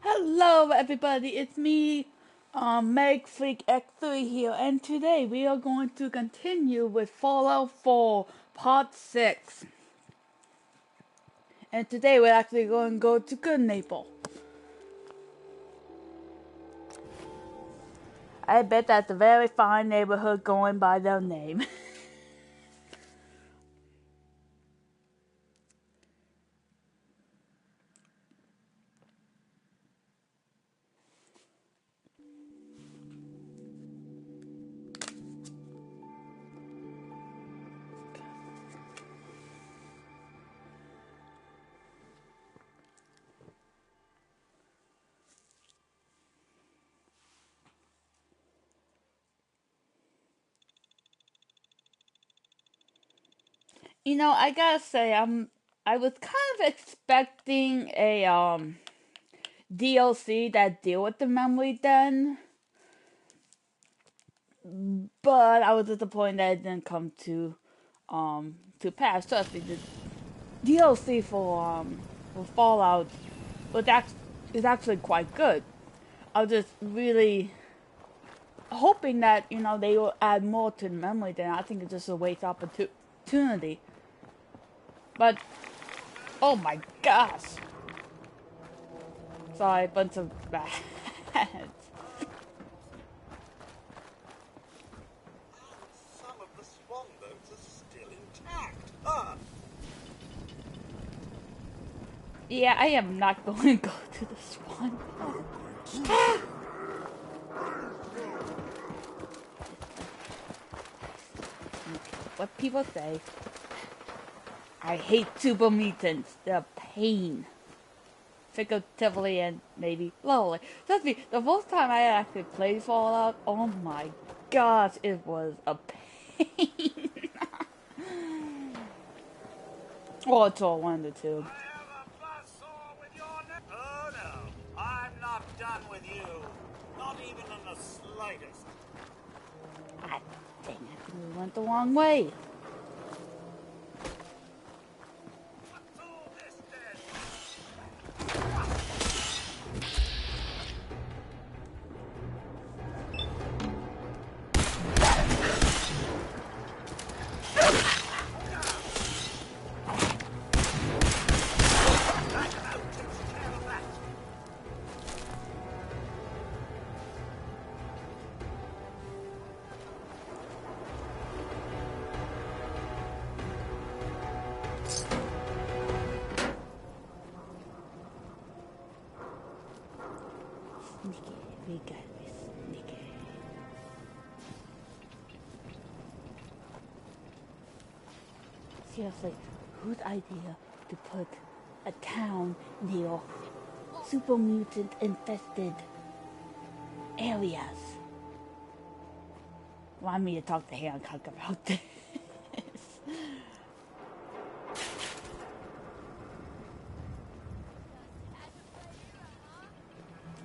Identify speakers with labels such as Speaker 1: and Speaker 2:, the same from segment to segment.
Speaker 1: Hello, everybody. It's me, Meg Freak X3 here, and today we are going to continue with Fallout 4 Part 6. And today we're actually going to go to Good Maple. I bet that's a very fine neighborhood going by their name. I gotta say, I was kind of expecting a DLC that deal with the memory den, but I was disappointed that it didn't come to pass. Trust me, the DLC for Fallout is actually quite good. I was just really hoping that they will add more to the memory. Then I think it's just a waste opportunity. But oh my gosh, sorry, bunch of bad.
Speaker 2: Some of the swan boats are still intact. Huh?
Speaker 1: Yeah, I am not going to go to the Swan. What people say. I hate super mutants. They're a pain. Figuratively and maybe literally. Trust me, the first time I actually played Fallout, oh my gosh, it was a pain. Or it's all one of the two.
Speaker 2: I have a buzzsaw with your Oh no, I'm not done with you. Not even in the slightest.
Speaker 1: God dang, I think we went the wrong way.
Speaker 2: What's all this then?
Speaker 1: Sneaky, we gotta be sneaky. Seriously, whose idea to put a town near super mutant infested areas? Want me to talk to Hancock about this?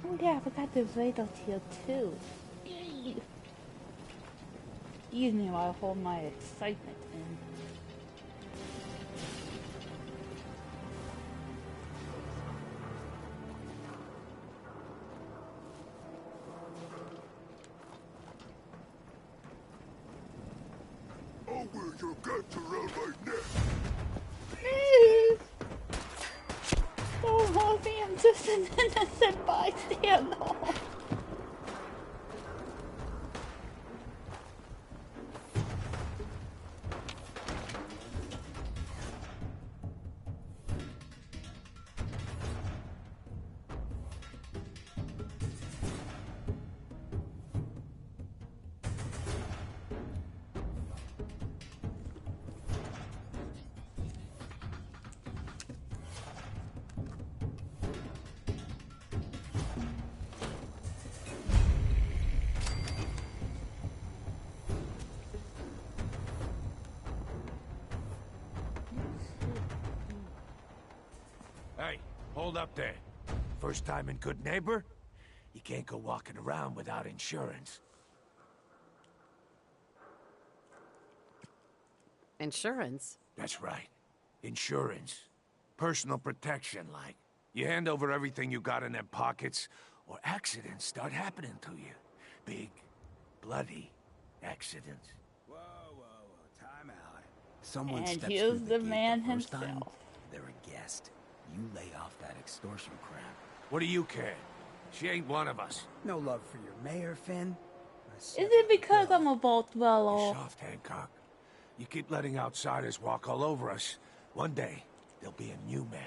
Speaker 1: Oh yeah, I forgot the Vados here too. Excuse me while I hold my excitement in.
Speaker 2: Oh, will you get around my neck?
Speaker 1: Please! Don't hold me, I'm just an innocent bystander.
Speaker 3: Hey, hold up there. First time in Good Neighbor? You can't go walking around without insurance.
Speaker 4: Insurance?
Speaker 3: That's right. Insurance. Personal protection, like. You hand over everything you got in them pockets, or accidents start happening to you. Big, bloody accidents.
Speaker 4: Whoa, whoa, whoa, time out. Someone
Speaker 1: And
Speaker 4: steps through
Speaker 1: here's
Speaker 4: the
Speaker 1: the
Speaker 4: gate
Speaker 1: man
Speaker 4: the first time,
Speaker 1: himself.
Speaker 4: they're a guest. You lay off that extortion crap.
Speaker 3: What do you care? She ain't one of us.
Speaker 4: No love for your mayor, Finn?
Speaker 1: Is it because I'm a bolt
Speaker 3: You're
Speaker 1: fellow?
Speaker 3: soft, Hancock. You keep letting outsiders walk all over us. One day, there'll be a new man.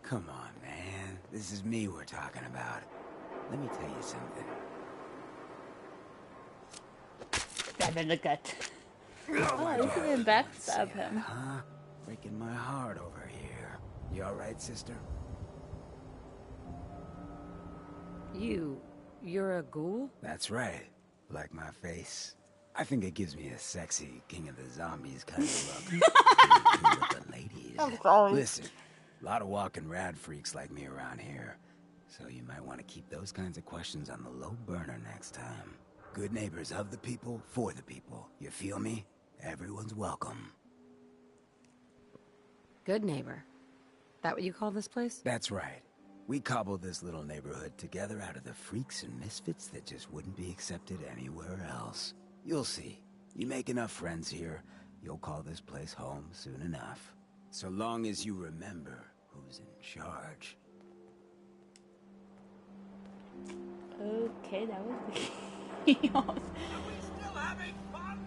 Speaker 4: Come on, man. This is me we're talking about. Let me tell you something.
Speaker 1: Stab in the gut. Oh, you can backstab him.
Speaker 4: Huh? Breaking my heart over here. You alright, sister?
Speaker 5: You're a ghoul?
Speaker 4: That's right. Like my face. I think it gives me a sexy King of the Zombies kind of look. With the ladies.
Speaker 1: I'm sorry.
Speaker 4: Listen, a lot of walking rad freaks like me around here. So you might want to keep those kinds of questions on the low burner next time. Good neighbors of the people, for the people. You feel me? Everyone's welcome.
Speaker 5: Good neighbor. That what you call this place?
Speaker 4: That's right. We cobbled this little neighborhood together out of the freaks and misfits that just wouldn't be accepted anywhere else. You'll see. You make enough friends here, you'll call this place home soon enough. So long as you remember who's in charge.
Speaker 1: Okay, that was the chaos.
Speaker 2: Are we still having fun?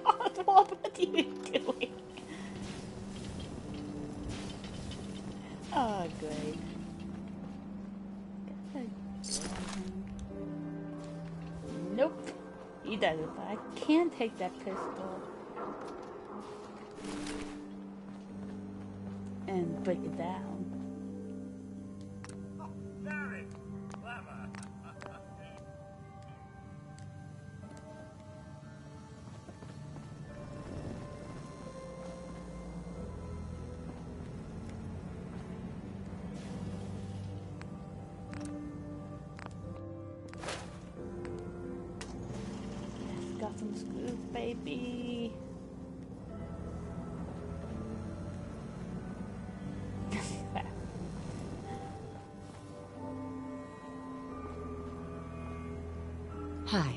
Speaker 1: Oswald, what are you doing? Oh, great. Nope. He doesn't, but I can take that pistol. And break it down.
Speaker 2: Very clever.
Speaker 1: Yes, got some screws, baby.
Speaker 5: Hi.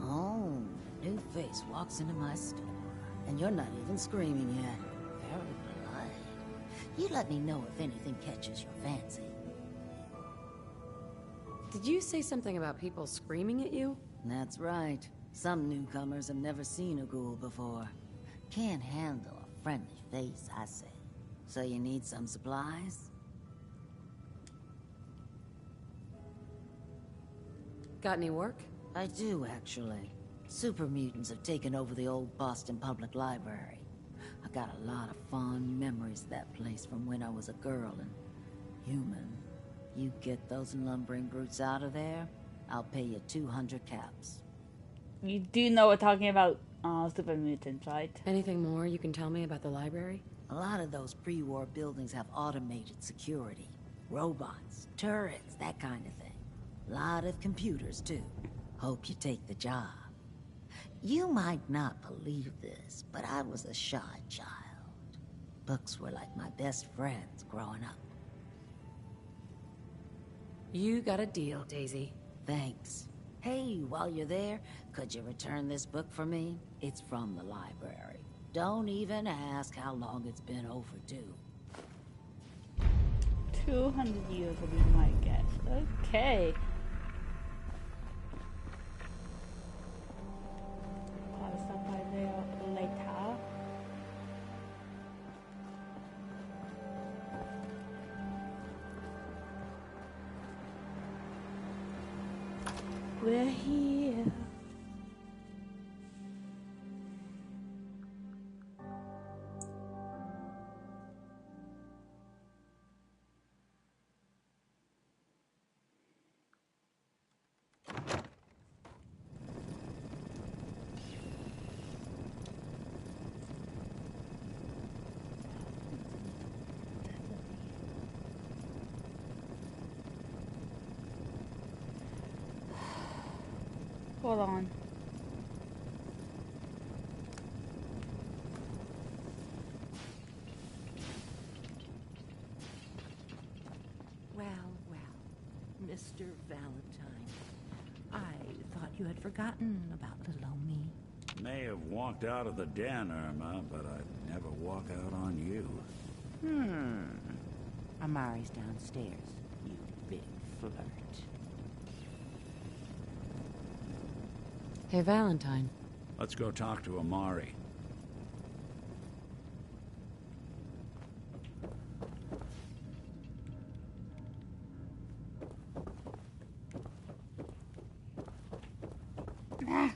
Speaker 6: Oh, new face walks into my store, and you're not even screaming yet. Very polite. You let me know if anything catches your fancy.
Speaker 5: Did you say something about people screaming at you?
Speaker 6: That's right. Some newcomers have never seen a ghoul before. Can't handle a friendly face, I say. So you need some supplies?
Speaker 5: Got any work?
Speaker 6: I do, actually. Super mutants have taken over the old Boston Public Library. I got a lot of fond memories of that place from when I was a girl and human. You get those lumbering brutes out of there, I'll pay you 200 caps.
Speaker 1: You do know we're talking about super mutants, right?
Speaker 5: Anything more you can tell me about the library?
Speaker 6: A lot of those pre-war buildings have automated security. Robots, turrets, that kind of thing. A lot of computers, too. Hope you take the job. You might not believe this, but I was a shy child. Books were like my best friends growing up.
Speaker 5: You got a deal, Daisy.
Speaker 6: Thanks. Hey, while you're there, could you return this book for me? It's from the library. Don't even ask how long it's been overdue.
Speaker 1: 200 years will be my guess. Okay. I'll stop by there later. We're here. Hold on.
Speaker 6: Mr. Valentine. I thought you had forgotten about little old me.
Speaker 2: May have walked out of the den, Irma, but I'd never walk out on you.
Speaker 6: Amari's downstairs, you big flirt.
Speaker 5: Hey, Valentine.
Speaker 2: Let's go talk to Amari.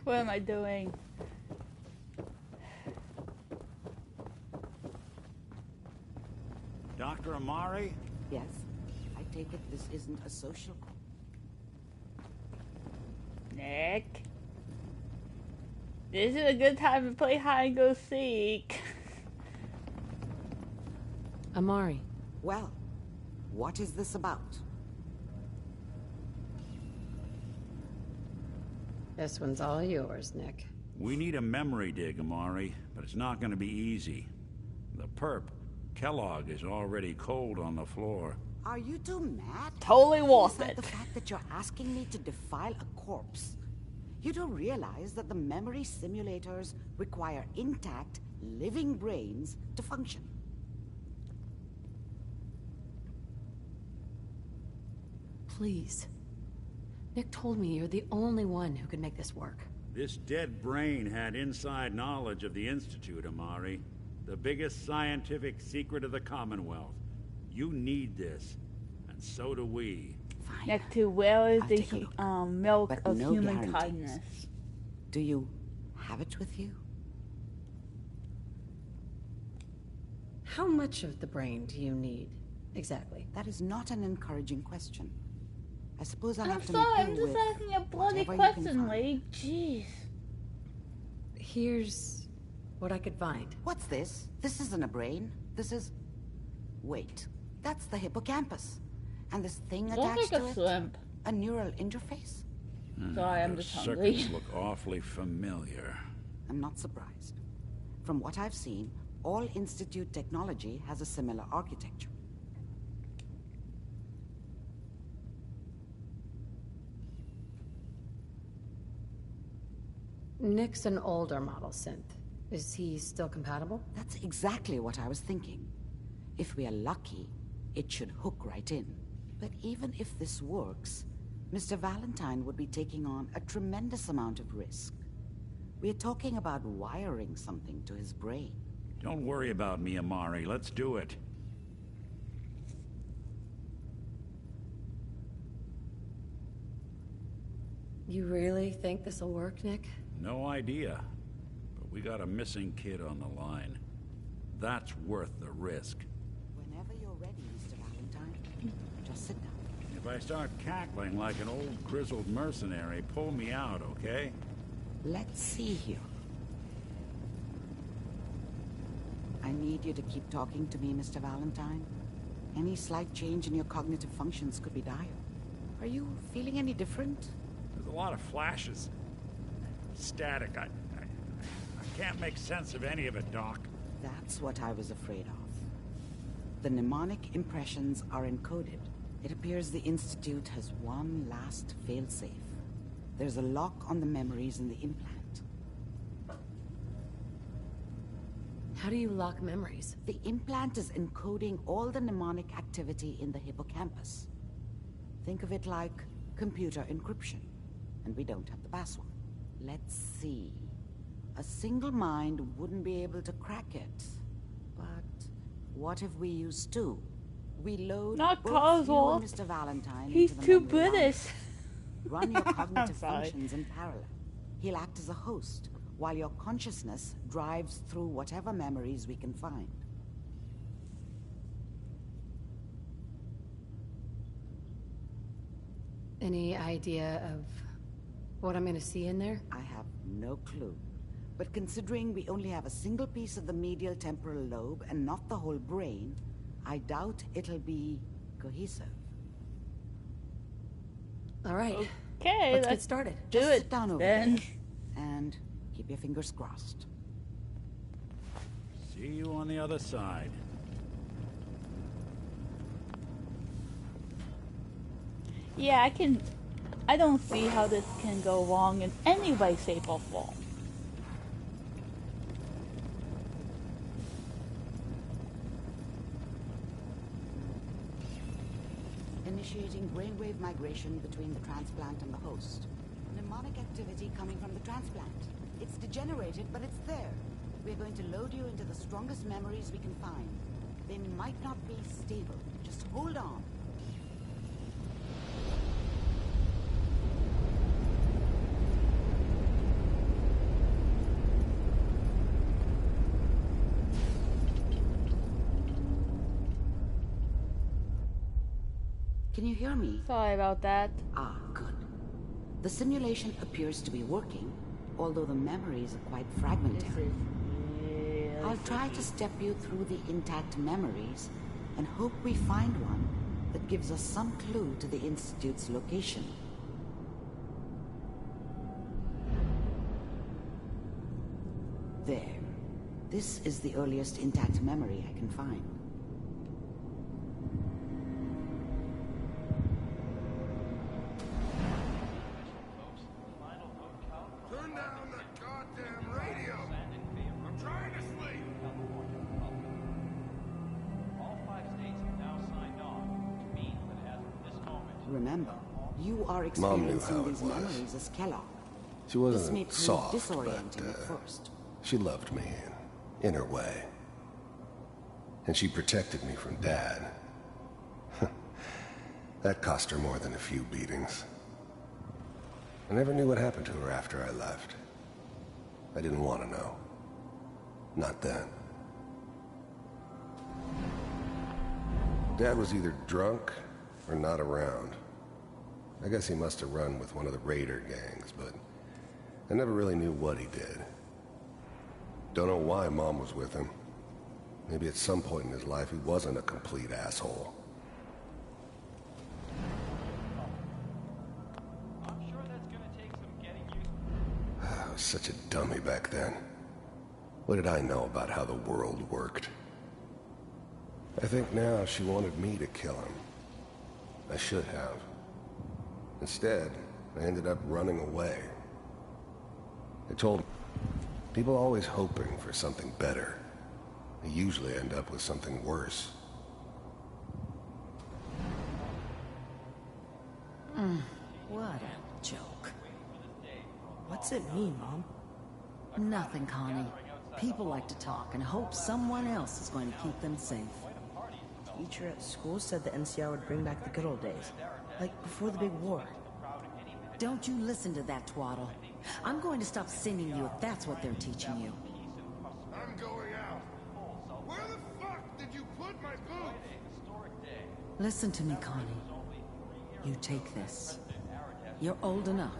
Speaker 1: What am I doing?
Speaker 2: Dr. Amari?
Speaker 6: Yes? I take it this isn't a social call.
Speaker 1: Nick? This is a good time to play hide and go seek.
Speaker 5: Amari.
Speaker 7: Well, what is this about?
Speaker 5: This one's all yours, Nick.
Speaker 2: We need a memory dig, Amari, but it's not going to be easy. The perp, Kellogg, is already cold on the floor.
Speaker 7: Are you two mad?
Speaker 1: Totally worth
Speaker 7: Is that
Speaker 1: it.
Speaker 7: the fact that you're asking me to defile a corpse? You do realize that the memory simulators require intact, living brains to function.
Speaker 5: Please. Nick told me you're the only one who could make this work.
Speaker 2: This dead brain had inside knowledge of the Institute, Amari. The biggest scientific secret of the Commonwealth. You need this, and so do we.
Speaker 7: Fine.
Speaker 1: Next to where is
Speaker 7: I'll
Speaker 1: the
Speaker 7: take a look.
Speaker 1: milk
Speaker 7: But
Speaker 1: of
Speaker 7: no
Speaker 1: human
Speaker 7: guarantees.
Speaker 1: kindness?
Speaker 7: Do you have it with you?
Speaker 5: How much of the brain do you need, exactly?
Speaker 7: That is not an encouraging question. I suppose I'll
Speaker 1: I'm
Speaker 7: have to
Speaker 1: sorry,
Speaker 7: make
Speaker 1: I'm
Speaker 7: do
Speaker 1: just
Speaker 7: with
Speaker 1: asking a bloody
Speaker 7: whatever you can
Speaker 1: question,
Speaker 7: find.
Speaker 1: Lee. Jeez.
Speaker 5: Here's what I could find.
Speaker 7: What's this? This isn't a brain. This is... Wait. That's the hippocampus. And this thing
Speaker 1: Looks
Speaker 7: attached
Speaker 1: like
Speaker 7: to
Speaker 1: a
Speaker 7: it?
Speaker 1: shrimp.
Speaker 7: A neural interface?
Speaker 1: Sorry, I'm
Speaker 2: Those
Speaker 1: just hungry.
Speaker 2: circuits look awfully familiar.
Speaker 7: I'm not surprised. From what I've seen, all Institute technology has a similar architecture.
Speaker 5: Nick's an older model synth. Is he still compatible?
Speaker 7: That's exactly what I was thinking. If we are lucky, it should hook right in. But even if this works, Mr. Valentine would be taking on a tremendous amount of risk. We're talking about wiring something to his brain.
Speaker 2: Don't worry about me, Amari. Let's do it.
Speaker 5: You really think this'll work, Nick?
Speaker 2: No idea. But we got a missing kid on the line. That's worth the risk.
Speaker 7: Whenever you're ready, Mr. Valentine, just sit down.
Speaker 2: If I start cackling like an old grizzled mercenary, pull me out, okay?
Speaker 7: Let's see here. I need you to keep talking to me, Mr. Valentine. Any slight change in your cognitive functions could be dire. Are you feeling any different?
Speaker 2: There's a lot of flashes. Static. I can't make sense of any of it, Doc.
Speaker 7: That's what I was afraid of. The mnemonic impressions are encoded. It appears the Institute has one last failsafe. There's a lock on the memories in the implant.
Speaker 5: How do you lock memories?
Speaker 7: The implant is encoding all the mnemonic activity in the hippocampus. Think of it like computer encryption. And we don't have the password. Let's see. A single mind wouldn't be able to crack it. But what if we use two? We load
Speaker 1: Not
Speaker 7: both you and
Speaker 1: Coswell.
Speaker 7: Mr. Valentine
Speaker 1: He's
Speaker 7: into the
Speaker 1: too
Speaker 7: memory
Speaker 1: British.
Speaker 7: line. Run your cognitive
Speaker 1: sorry.
Speaker 7: functions in parallel. He'll act as a host, while your consciousness drives through whatever memories we can find.
Speaker 5: Any idea of what I'm gonna see in there?
Speaker 7: I have no clue. But considering we only have a single piece of the medial temporal lobe and not the whole brain, I doubt it'll be cohesive.
Speaker 5: All right.
Speaker 1: Okay,
Speaker 5: Let's get
Speaker 1: let's
Speaker 5: started.
Speaker 1: do
Speaker 7: Just
Speaker 1: it
Speaker 7: sit down over
Speaker 1: then.
Speaker 7: there and keep your fingers crossed.
Speaker 2: See you on the other side.
Speaker 1: Yeah, I don't see how this can go wrong in any way, shape, or form.
Speaker 7: Initiating brainwave migration between the transplant and the host. Mnemonic activity coming from the transplant. It's degenerated, but it's there. We're going to load you into the strongest memories we can find. They might not be stable. Just hold on. Can you hear me?
Speaker 1: Sorry about that.
Speaker 7: Ah, good. The simulation appears to be working, although the memories are quite fragmentary. I'll try to step you through the intact memories and hope we find one that gives us some clue to the Institute's location. There. This is the earliest intact memory I can find.
Speaker 3: Turn down the goddamn radio! I'm trying to sleep!
Speaker 8: All 5 states have now signed on, which means that as of this moment...
Speaker 7: Remember, you are
Speaker 9: Mom knew
Speaker 7: experiencing
Speaker 9: how it
Speaker 7: these
Speaker 9: was.
Speaker 7: memories as Kellogg.
Speaker 9: She
Speaker 7: This may
Speaker 9: wasn't
Speaker 7: prove
Speaker 9: soft,
Speaker 7: disorienting
Speaker 9: but
Speaker 7: at first.
Speaker 9: she loved me in her way. And she protected me from Dad. That cost her more than a few beatings. I never knew what happened to her after I left. I didn't want to know. Not then. Dad was either drunk or not around. I guess he must have run with one of the raider gangs, but I never really knew what he did. Don't know why Mom was with him. Maybe at some point in his life he wasn't a complete asshole.
Speaker 8: I'm sure that's gonna take some getting used to.
Speaker 9: I was such a dummy back then. What did I know about how the world worked? I think now she wanted me to kill him. I should have. Instead, I ended up running away. I told people always hoping for something better. They usually end up with something worse.
Speaker 6: What a joke.
Speaker 10: What's it mean, Mom?
Speaker 6: Nothing, Connie. People like to talk and hope someone else is going to keep them safe.
Speaker 10: Teacher at school said the NCR would bring back the good old days. Like before the big war.
Speaker 6: Don't you listen to that twaddle. I'm going to stop singing you if that's what they're teaching you.
Speaker 3: I'm going out. Where the fuck did you put my boots?
Speaker 6: Listen to me, Connie. You take this. You're old enough.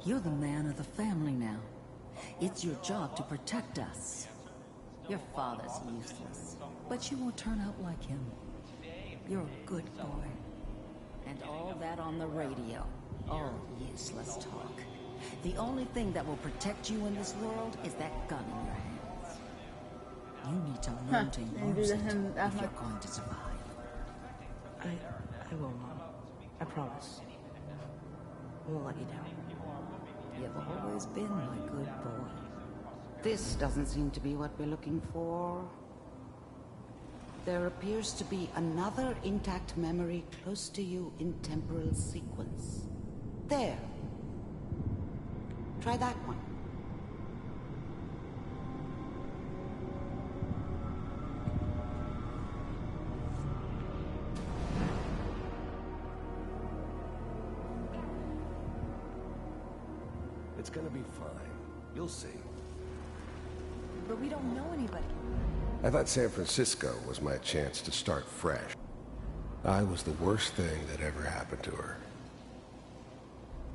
Speaker 6: You're the man of the family now. It's your job to protect us. Your father's useless, but you won't turn out like him. You're a good boy. And all that on the radio. All useless talk. The only thing that will protect you in this world is that gun in your hands. You need to learn to use it if you're going to survive.
Speaker 10: I will, Mom. I promise. I won't let you down.
Speaker 6: You've always been my good boy.
Speaker 7: This doesn't seem to be what we're looking for. There appears to be another intact memory close to you in temporal sequence. There. Try that one.
Speaker 9: It's gonna be fine. You'll see.
Speaker 5: But we don't know anybody.
Speaker 9: I thought San Francisco was my chance to start fresh. I was the worst thing that ever happened to her.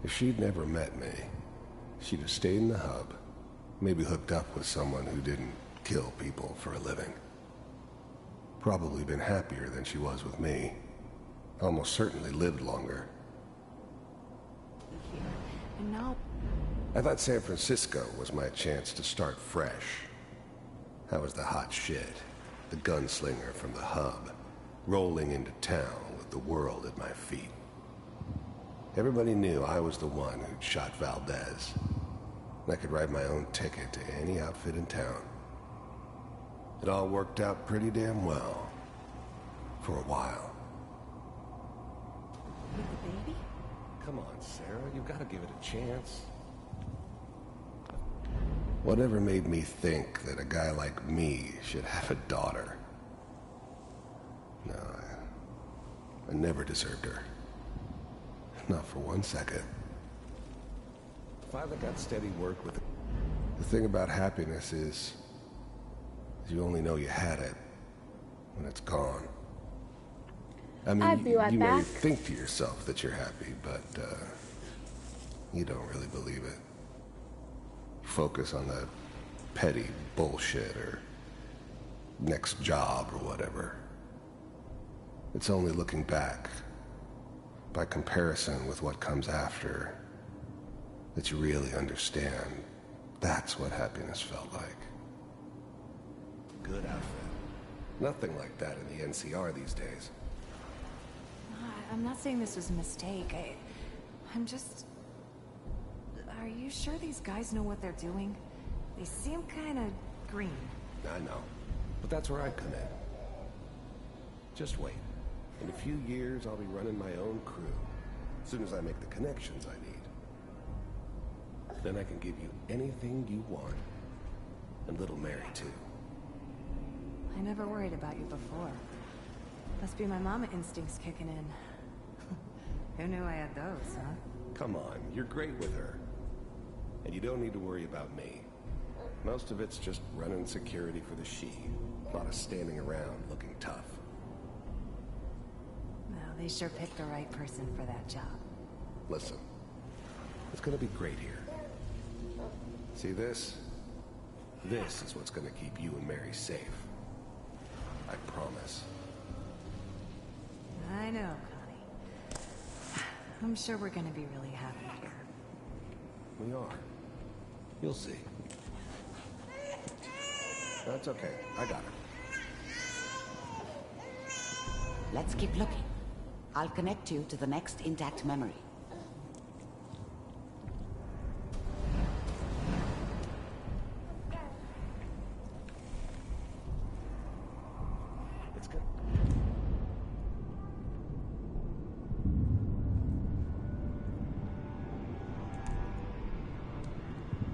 Speaker 9: If she'd never met me, she'd have stayed in the hub, maybe hooked up with someone who didn't kill people for a living. Probably been happier than she was with me. Almost certainly lived longer.
Speaker 7: And now,
Speaker 9: I thought San Francisco was my chance to start fresh. I was the hot shit, the gunslinger from the hub, rolling into town with the world at my feet. Everybody knew I was the one who'd shot Valdez. And I could write my own ticket to any outfit in town. It all worked out pretty damn well. For a while.
Speaker 6: With the baby?
Speaker 9: Come on, Sarah, you've got to give it a chance. Whatever made me think that a guy like me should have a daughter? No, I never deserved her. Not for 1 second. Finally got steady work with it. The thing about happiness is you only know you had it when it's gone. I mean,
Speaker 1: I'll be right
Speaker 9: you may
Speaker 1: back.
Speaker 9: think to yourself that you're happy, but you don't really believe it. Focus on the petty bullshit or next job or whatever. It's only looking back, by comparison with what comes after, that you really understand that's what happiness felt like. Good outfit. Nothing like that in the NCR these days.
Speaker 11: I'm not saying this was a mistake. I'm just... Are you sure these guys know what they're doing? They seem kind of green.
Speaker 9: I know, but that's where I come in. Just wait. In a few years, I'll be running my own crew. As soon as I make the connections I need. Then I can give you anything you want. And little Mary, too.
Speaker 11: I never worried about you before. Must be my mama instincts kicking in. Who knew I had those, huh?
Speaker 9: Come on, you're great with her. And you don't need to worry about me. Most of it's just running security for the she. A lot of standing around looking tough.
Speaker 11: Well, they sure picked the right person for that job.
Speaker 9: Listen, it's gonna be great here. See this? This is what's gonna keep you and Mary safe. I promise.
Speaker 11: I know, Connie. I'm sure we're gonna be really happy here.
Speaker 9: We are. You'll see. That's okay. I got it.
Speaker 7: Let's keep looking. I'll connect you to the next intact memory.
Speaker 9: It's good.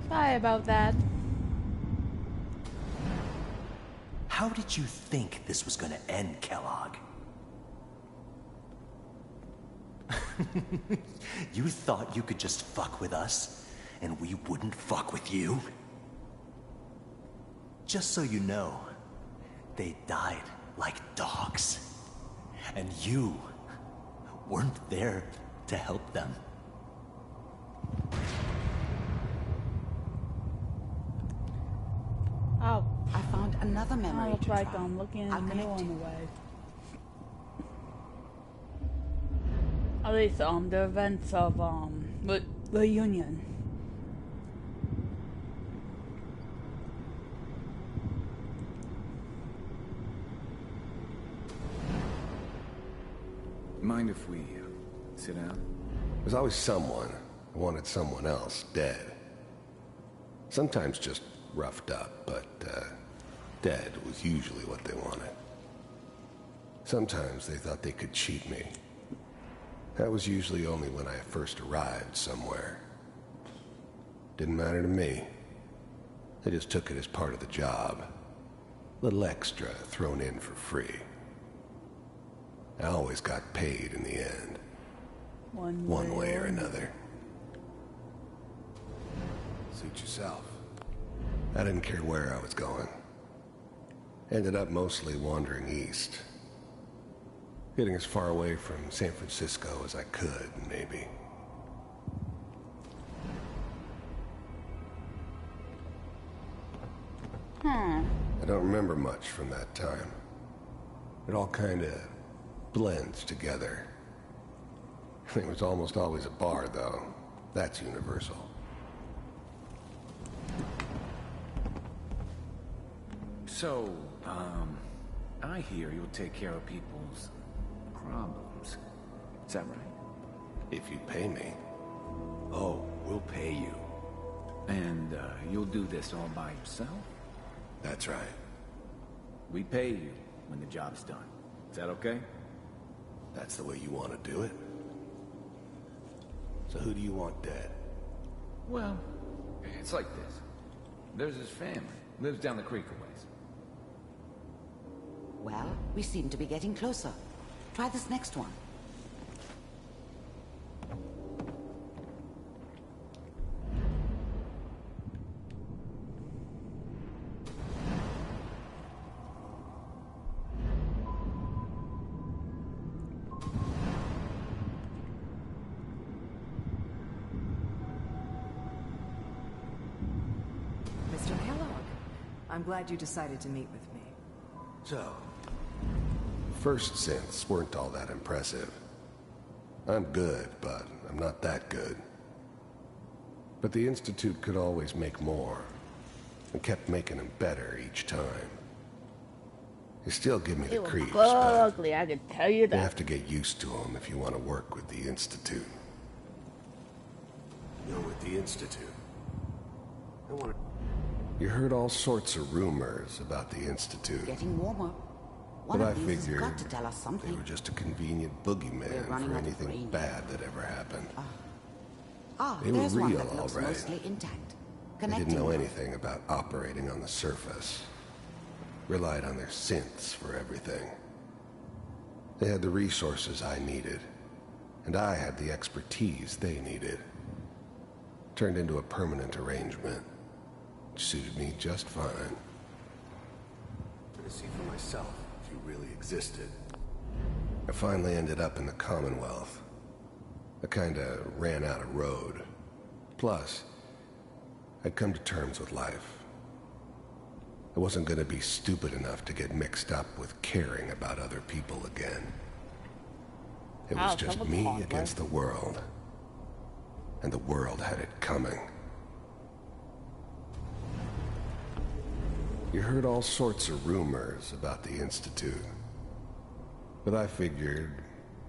Speaker 1: Sorry about that.
Speaker 12: How did you think this was gonna end, Kellogg? You thought you could just fuck with us, and we wouldn't fuck with you? Just so you know, they died like dogs. And you weren't there to help them.
Speaker 1: Oh,
Speaker 7: I found another
Speaker 1: I
Speaker 7: memory
Speaker 1: look
Speaker 7: to
Speaker 1: like
Speaker 7: try.
Speaker 1: I'm looking
Speaker 7: I'll
Speaker 1: at a new
Speaker 7: connect
Speaker 1: on
Speaker 7: you.
Speaker 1: the way. At least, the events of, the Union.
Speaker 13: Mind if we sit down?
Speaker 9: There's always someone who wanted someone else dead. Sometimes just roughed up, but dead was usually what they wanted. Sometimes they thought they could cheat me. That was usually only when I first arrived somewhere. Didn't matter to me. They just took it as part of the job. Little extra thrown in for free. I always got paid in the end. One way or another. Suit yourself. I didn't care where I was going. Ended up mostly wandering east. Getting as far away from San Francisco as I could, maybe. I don't remember much from that time. It all kinda blends together. It was almost always a bar, though. That's universal.
Speaker 13: So, I hear you'll take care of people's problems. Is that right?
Speaker 9: If you'd pay me.
Speaker 13: Oh, we'll pay you. And, you'll do this all by yourself?
Speaker 9: That's right.
Speaker 13: We pay you when the job's done. Is that okay?
Speaker 9: That's the way you want to do it? So who do you want dead?
Speaker 13: Well, it's like this. There's his family. Lives down the creek a ways.
Speaker 7: Well, we seem to be getting closer. Try this next one.
Speaker 14: Mr. Kellogg, I'm glad you decided to meet with me.
Speaker 9: So, first synths weren't all that impressive. I'm good, but I'm not that good. But the Institute could always make more, and kept making them better each time. They still give me the
Speaker 1: It was
Speaker 9: creeps,
Speaker 1: good
Speaker 9: but
Speaker 1: ugly, I can tell you
Speaker 9: you
Speaker 1: that.
Speaker 9: have to get used to them if you want to work with the Institute. You're with the Institute. I want to... You heard all sorts of rumors about the Institute.
Speaker 7: Getting warmer. One
Speaker 9: But I
Speaker 7: of these has
Speaker 9: figured
Speaker 7: got to tell us something.
Speaker 9: they were just a convenient
Speaker 7: We're
Speaker 9: boogeyman
Speaker 7: running
Speaker 9: for
Speaker 7: out of
Speaker 9: anything
Speaker 7: brain.
Speaker 9: bad that ever happened. They
Speaker 7: There's
Speaker 9: were
Speaker 7: one
Speaker 9: real,
Speaker 7: that looks
Speaker 9: all right.
Speaker 7: mostly intact.
Speaker 9: They didn't
Speaker 7: Connecting
Speaker 9: know
Speaker 7: them.
Speaker 9: anything about operating on the surface. Relied on their synths for everything. They had the resources I needed, and I had the expertise they needed. Turned into a permanent arrangement, which suited me just fine. To see for myself if you really existed. I finally ended up in the Commonwealth. I kinda ran out of road. Plus, I'd come to terms with life. I wasn't gonna be stupid enough to get mixed up with caring about other people again. It was just me against the world. And the world had it coming. You heard all sorts of rumors about the Institute. But I figured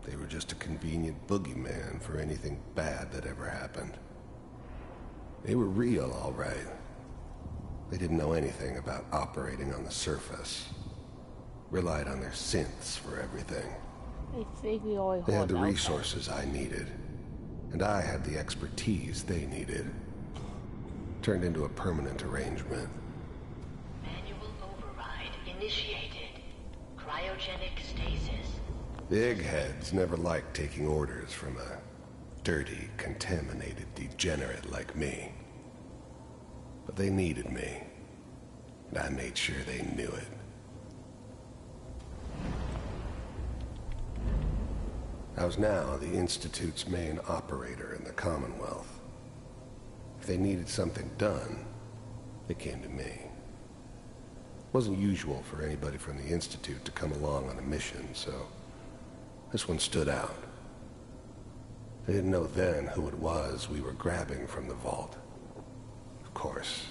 Speaker 9: they were just a convenient boogeyman for anything bad that ever happened. They were real, all right. They didn't know anything about operating on the surface. Relied on their synths for everything. They had the resources I needed, and I had the expertise they needed. Turned into a permanent arrangement.
Speaker 15: Manual override initiated. Cryogenic stasis.
Speaker 9: The eggheads never liked taking orders from a dirty, contaminated degenerate like me. But they needed me, and I made sure they knew it. I was now the Institute's main operator in the Commonwealth. If they needed something done, they came to me. It wasn't usual for anybody from the Institute to come along on a mission, so this one stood out. They didn't know then who it was we were grabbing from the vault. Of course,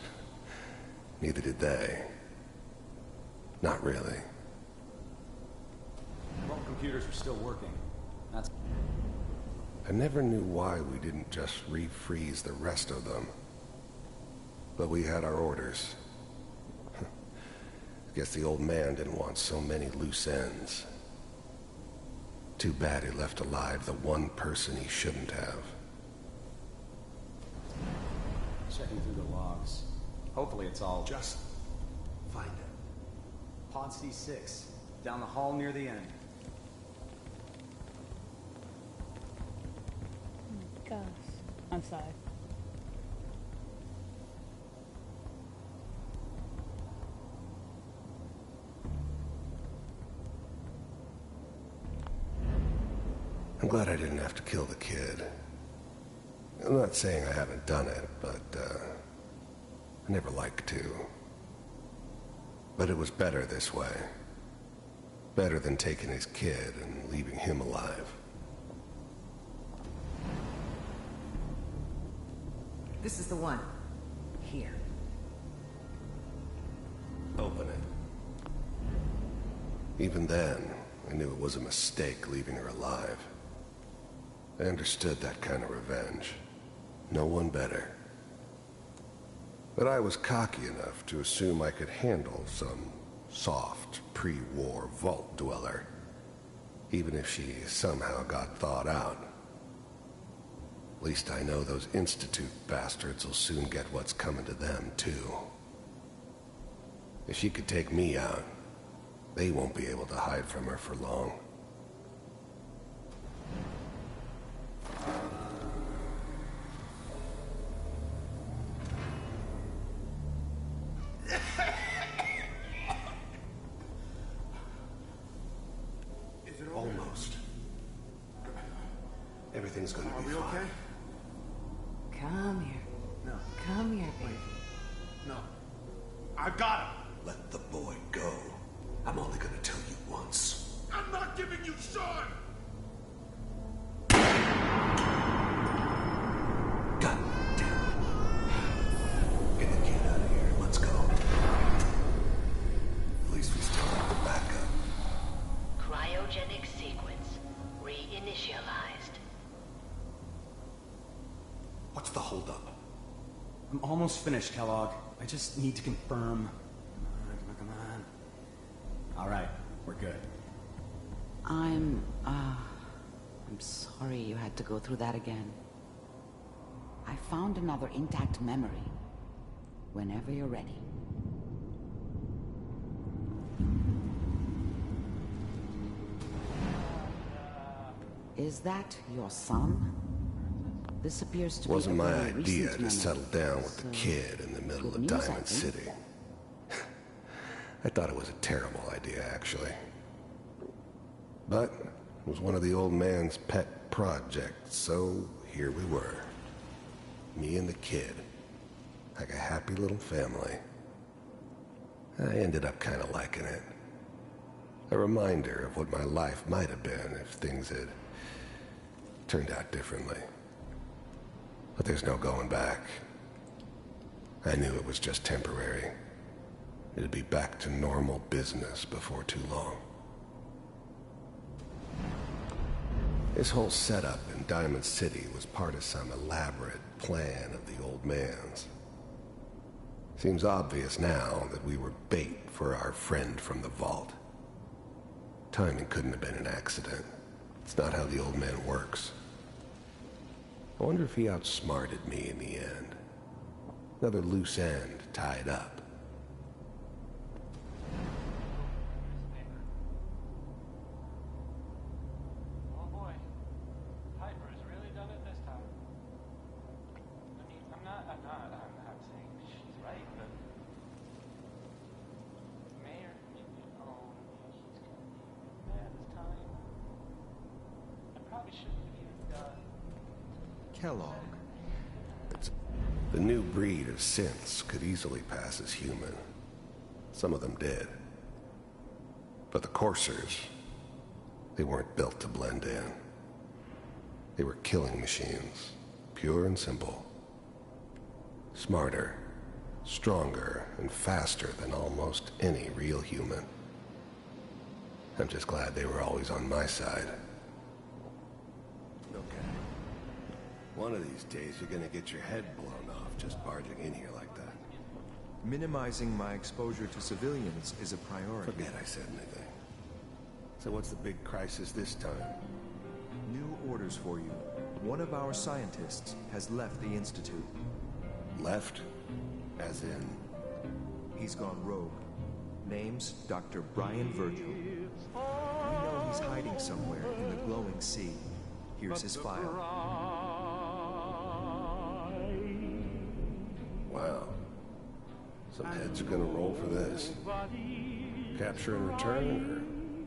Speaker 9: neither did they. Not really.
Speaker 16: Well, computers are still working. That's...
Speaker 9: I never knew why we didn't just refreeze the rest of them. But we had our orders. I guess the old man didn't want so many loose ends. Too bad he left alive the one person he shouldn't have.
Speaker 16: Checking through the logs. Hopefully it's all...
Speaker 12: Just find it.
Speaker 16: Pod C6, down the hall near the end.
Speaker 1: Gosh. I'm sorry.
Speaker 9: I'm glad I didn't have to kill the kid. I'm not saying I haven't done it, but, I never liked to. But it was better this way. Better than taking his kid and leaving him alive.
Speaker 14: This is the one. Here.
Speaker 9: Open it. Even then, I knew it was a mistake leaving her alive. I understood that kind of revenge. No one better. But I was cocky enough to assume I could handle some soft, pre-war vault dweller, even if she somehow got thawed out. At least I know those Institute bastards will soon get what's coming to them, too. If she could take me out, they won't be able to hide from her for long. Almost. Everything's gonna be fine. Okay?
Speaker 14: Come here.
Speaker 16: No.
Speaker 14: Come here, baby.
Speaker 16: No. I got him!
Speaker 9: Let the boy go. I'm only gonna tell you once.
Speaker 3: I'm not giving you Sean!
Speaker 9: God damn it. Get the kid out of here. Let's go. At least we still have the backup.
Speaker 15: Cryogenic sequence reinitialized.
Speaker 9: What's the holdup?
Speaker 16: I'm almost finished, Kellogg. I just need to confirm. Come on. All right, we're good.
Speaker 7: I'm sorry you had to go through that again. I found another intact memory. Whenever you're ready. Is that your son? This appears to be
Speaker 9: Wasn't
Speaker 7: a
Speaker 9: my
Speaker 7: very
Speaker 9: idea
Speaker 7: recent
Speaker 9: to
Speaker 7: memory.
Speaker 9: settle down with the
Speaker 7: So,
Speaker 9: kid in the middle
Speaker 7: good
Speaker 9: of
Speaker 7: news, I
Speaker 9: Diamond
Speaker 7: think.
Speaker 9: City. I thought it was a terrible idea, actually. But it was one of the old man's pet projects, so here we were. Me and the kid. Like a happy little family. I ended up kind of liking it. A reminder of what my life might have been if things had turned out differently. But there's no going back. I knew it was just temporary. It'd be back to normal business before too long. This whole setup in Diamond City was part of some elaborate plan of the old man's. Seems obvious now that we were bait for our friend from the vault. Timing couldn't have been an accident. It's not how the old man works. I wonder if he outsmarted me in the end. Another loose end tied up.
Speaker 8: Oh boy. Piper has really done it this time. I mean, I'm not saying she's right, but Mayor, oh, he's gonna be mad this time. I probably shouldn't have even done.
Speaker 9: Kellogg. The new breed of synths could easily pass as human. Some of them did. But the coursers, they weren't built to blend in. They were killing machines, pure and simple. Smarter, stronger, and faster than almost any real human. I'm just glad they were always on my side. Okay. One of these days you're gonna get your head blown off just barging in here like that.
Speaker 17: Minimizing my exposure to civilians is a priority.
Speaker 9: Forget I said anything. So what's the big crisis this time?
Speaker 17: New orders for you. One of our scientists has left the Institute.
Speaker 9: Left? As in?
Speaker 17: He's gone rogue. Name's Dr. Brian Virgil. We know he's hiding somewhere in the glowing sea. Here's his file.
Speaker 9: Wow. Some heads are gonna roll for this. Capture and return,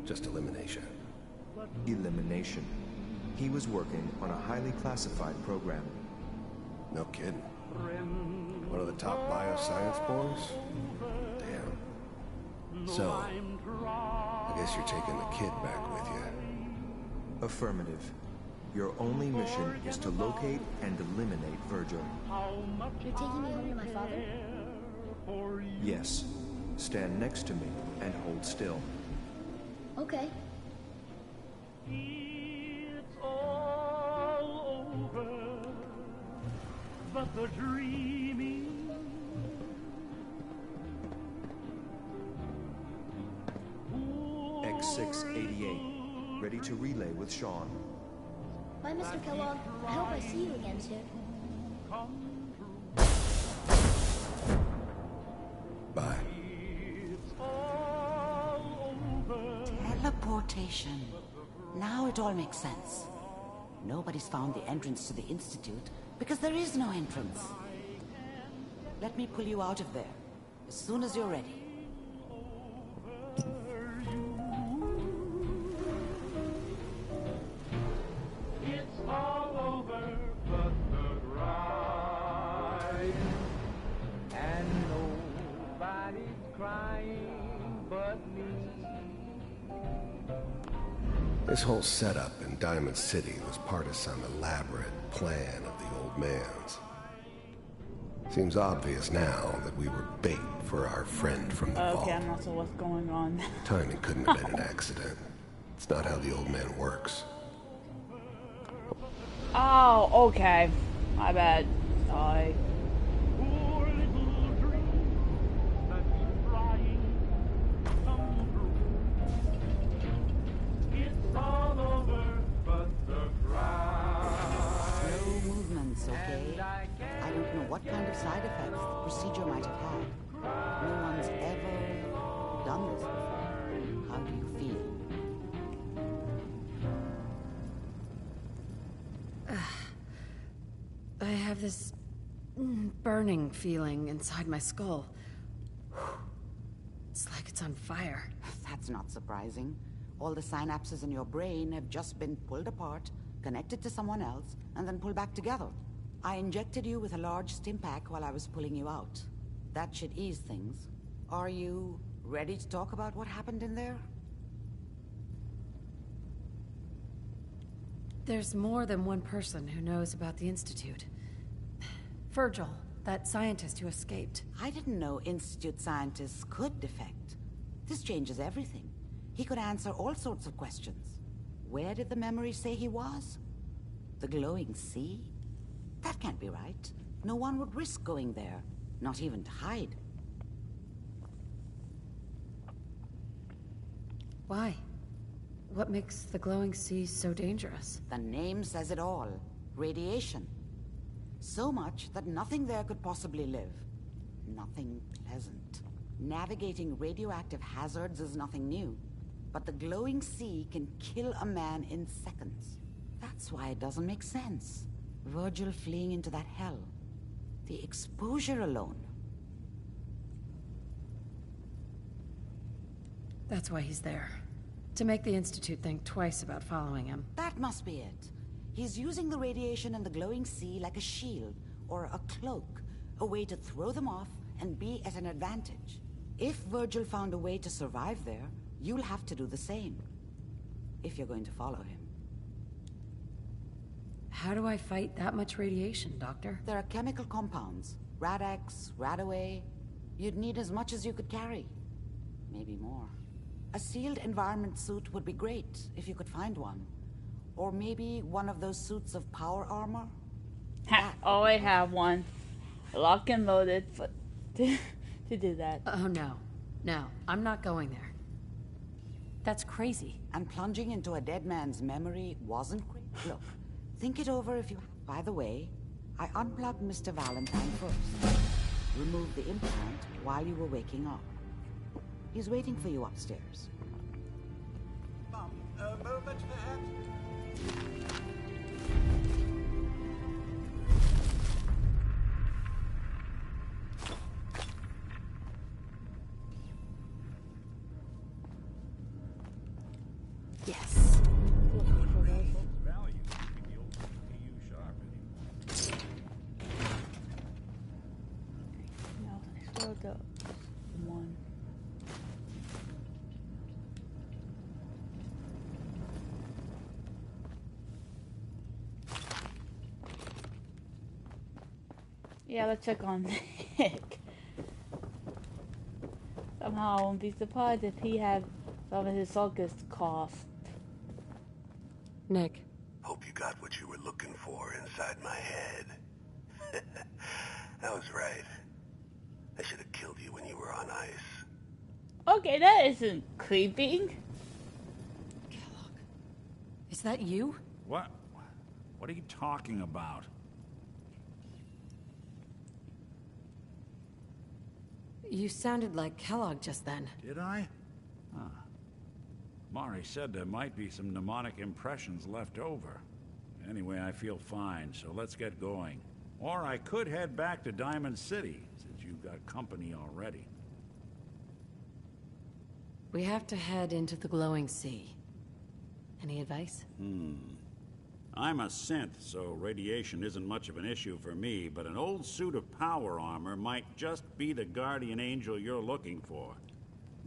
Speaker 9: or just elimination?
Speaker 17: Elimination. He was working on a highly classified program.
Speaker 9: No kidding. One of the top bioscience boys? Damn. So, I guess you're taking the kid back with you.
Speaker 17: Affirmative. Your only mission is to locate and eliminate Virgil.
Speaker 18: You're taking me home to my father?
Speaker 17: Yes. Stand next to me and hold still.
Speaker 18: Okay.
Speaker 19: It's all but the dreaming.
Speaker 17: X688, ready to relay with Sean.
Speaker 18: Bye, Mr. Kellogg. I hope I see you again soon.
Speaker 9: Bye.
Speaker 7: Teleportation. Now it all makes sense. Nobody's found the entrance to the Institute because there is no entrance. Let me pull you out of there as soon as you're ready.
Speaker 19: It's all over but the crying, and nobody's crying but me.
Speaker 9: This whole setup in Diamond City was part of some elaborate plan of the old man's. Seems obvious now that we were bait for our friend from the vault.
Speaker 1: Okay, I'm not sure what's going on.
Speaker 9: Timing couldn't have been an accident. It's not how the old man works.
Speaker 1: Oh, okay. My bad. Sorry.
Speaker 19: Poor little dream that you're trying to come true. It's all over but the cry.
Speaker 7: Slow movements, okay? I don't know what kind of side effects the procedure might have had. No one's ever done this before. How do you feel?
Speaker 5: I have this burning feeling inside my skull. It's like it's on fire.
Speaker 7: That's not surprising. All the synapses in your brain have just been pulled apart, connected to someone else, and then pulled back together. I injected you with a large stim pack while I was pulling you out. That should ease things. Are you ready to talk about what happened in there?
Speaker 5: There's more than one person who knows about the Institute. Virgil, that scientist who escaped.
Speaker 7: I didn't know Institute scientists could defect. This changes everything. He could answer all sorts of questions. Where did the memory say he was? The glowing sea? That can't be right. No one would risk going there, not even to hide.
Speaker 5: Why? What makes the glowing sea so dangerous?
Speaker 7: The name says it all. Radiation. So much that nothing there could possibly live. Nothing pleasant. Navigating radioactive hazards is nothing new. But the glowing sea can kill a man in seconds. That's why it doesn't make sense. Virgil fleeing into that hell. The exposure alone.
Speaker 5: That's why he's there. To make the Institute think twice about following him.
Speaker 7: That must be it. He's using the radiation and the glowing sea like a shield, or a cloak. A way to throw them off and be at an advantage. If Virgil found a way to survive there, you'll have to do the same. If you're going to follow him.
Speaker 5: How do I fight that much radiation, Doctor?
Speaker 7: There are chemical compounds. Rad-X, Radaway. You'd need as much as you could carry. Maybe more. A sealed environment suit would be great, if you could find one. Or maybe one of those suits of power armor?
Speaker 1: Oh, I have one. Lock and loaded to do that.
Speaker 5: Oh, no. No, I'm not going there. That's crazy.
Speaker 7: And plunging into a dead man's memory wasn't crazy? Look, think it over if you... By the way, I unplugged Mr. Valentine first. Removed the implant while you were waking up. He's waiting for you upstairs.
Speaker 3: A moment, perhaps?
Speaker 5: Yes.
Speaker 1: No, I still got one. Yeah, let's check on Nick. Somehow I won't be surprised if he had some of his focus cost.
Speaker 5: Nick.
Speaker 9: Hope you got what you were looking for inside my head. That was right. I should have killed you when you were on ice.
Speaker 1: Okay, that isn't creeping.
Speaker 5: Is that you?
Speaker 2: What? What are you talking about?
Speaker 5: You sounded like Kellogg just then.
Speaker 2: Did I? Huh. Mari said there might be some mnemonic impressions left over. Anyway, I feel fine, so let's get going. Or I could head back to Diamond City, since you've got company already.
Speaker 5: We have to head into the glowing sea. Any advice?
Speaker 2: I'm a synth, so radiation isn't much of an issue for me, but an old suit of power armor might just be the guardian angel you're looking for.